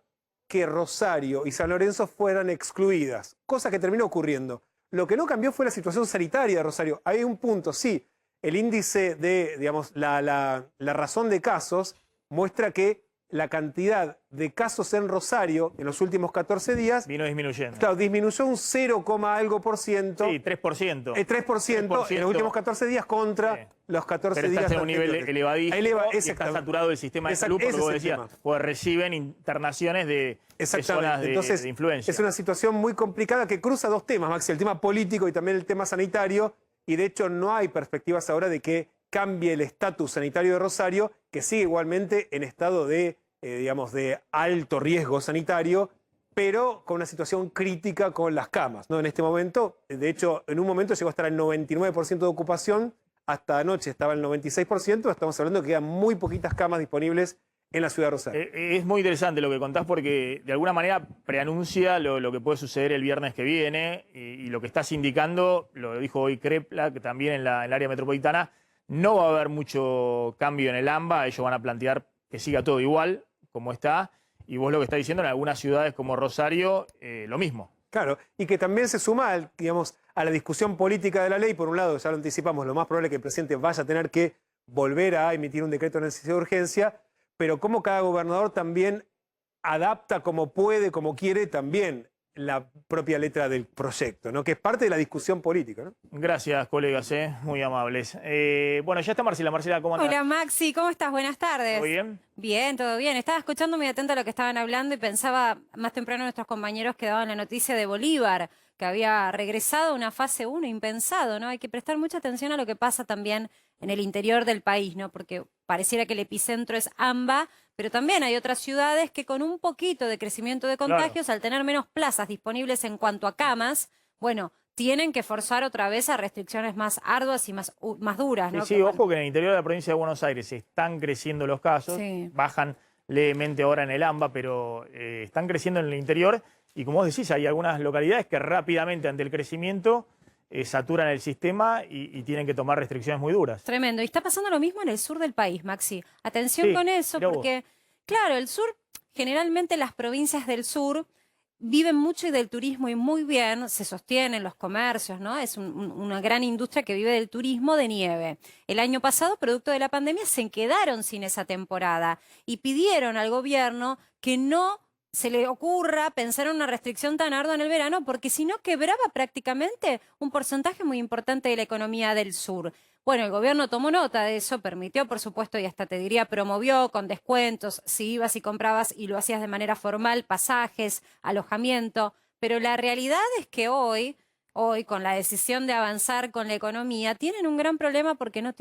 que Rosario y San Lorenzo fueran excluidas, cosa que terminó ocurriendo. Lo que no cambió fue la situación sanitaria de Rosario. Hay un punto, sí, el índice de, digamos, la razón de casos muestra que la cantidad de casos en Rosario en los últimos 14 días... Vino disminuyendo. Claro, disminuyó un 0, algo por ciento. Sí, 3%. 3% en los últimos 14 días contra los 14 Pero días estás en un nivel elevadísimo y está saturado el sistema de salud, porque vos decías, pues reciben internaciones de zonas de influencia. Es una situación muy complicada que cruza dos temas, Maxi, el tema político y también el tema sanitario, y de hecho no hay perspectivas ahora de que cambie el estatus sanitario de Rosario, que sigue igualmente en estado de, digamos, de alto riesgo sanitario, pero con una situación crítica con las camas, ¿no? En este momento, de hecho, en un momento llegó a estar al 99% de ocupación, hasta anoche estaba al 96%, estamos hablando de que quedan muy poquitas camas disponibles en la ciudad de Rosario. Es muy interesante lo que contás porque de alguna manera preanuncia lo que puede suceder el viernes que viene y lo que estás indicando, lo dijo hoy Crepla, que también en el área metropolitana, no va a haber mucho cambio en el AMBA, ellos van a plantear que siga todo igual como está, y vos lo que estás diciendo en algunas ciudades como Rosario, lo mismo. Claro, y que también se suma, digamos, a la discusión política de la ley. Por un lado, ya lo anticipamos, lo más probable es que el presidente vaya a tener que volver a emitir un decreto de necesidad de urgencia, pero como cada gobernador también adapta como puede, como quiere, también la propia letra del proyecto, ¿no? Que es parte de la discusión política, ¿no? Gracias, colegas, muy amables. Bueno, ya está Marcela. Marcela, ¿cómo andás? Hola, Maxi, ¿cómo estás? Buenas tardes. ¿Todo bien? Bien, todo bien. Estaba escuchando muy atenta a lo que estaban hablando y pensaba más temprano nuestros compañeros que daban la noticia de Bolívar, que había regresado a una fase 1, impensado, ¿no? Hay que prestar mucha atención a lo que pasa también en el interior del país, ¿no? Porque pareciera que el epicentro es AMBA, pero también hay otras ciudades que con un poquito de crecimiento de contagios, al tener menos plazas disponibles en cuanto a camas, bueno, tienen que forzar otra vez a restricciones más arduas y más duras, ¿no? Sí, ojo que en el interior de la provincia de Buenos Aires están creciendo los casos, bajan levemente ahora en el AMBA, pero están creciendo en el interior y como vos decís, hay algunas localidades que rápidamente ante el crecimiento saturan el sistema y tienen que tomar restricciones muy duras. Tremendo. Y está pasando lo mismo en el sur del país, Maxi. Atención con eso, porque, claro, el sur, generalmente las provincias del sur viven mucho del turismo y muy bien, se sostienen los comercios, ¿no? Es una gran industria que vive del turismo de nieve. El año pasado, producto de la pandemia, se quedaron sin esa temporada y pidieron al gobierno que no se le ocurra pensar en una restricción tan ardua en el verano, porque si no quebraba prácticamente un porcentaje muy importante de la economía del sur. Bueno, el gobierno tomó nota de eso, permitió, por supuesto, y hasta te diría promovió con descuentos, si ibas y comprabas y lo hacías de manera formal, pasajes, alojamiento, pero la realidad es que hoy, con la decisión de avanzar con la economía, tienen un gran problema porque no tienen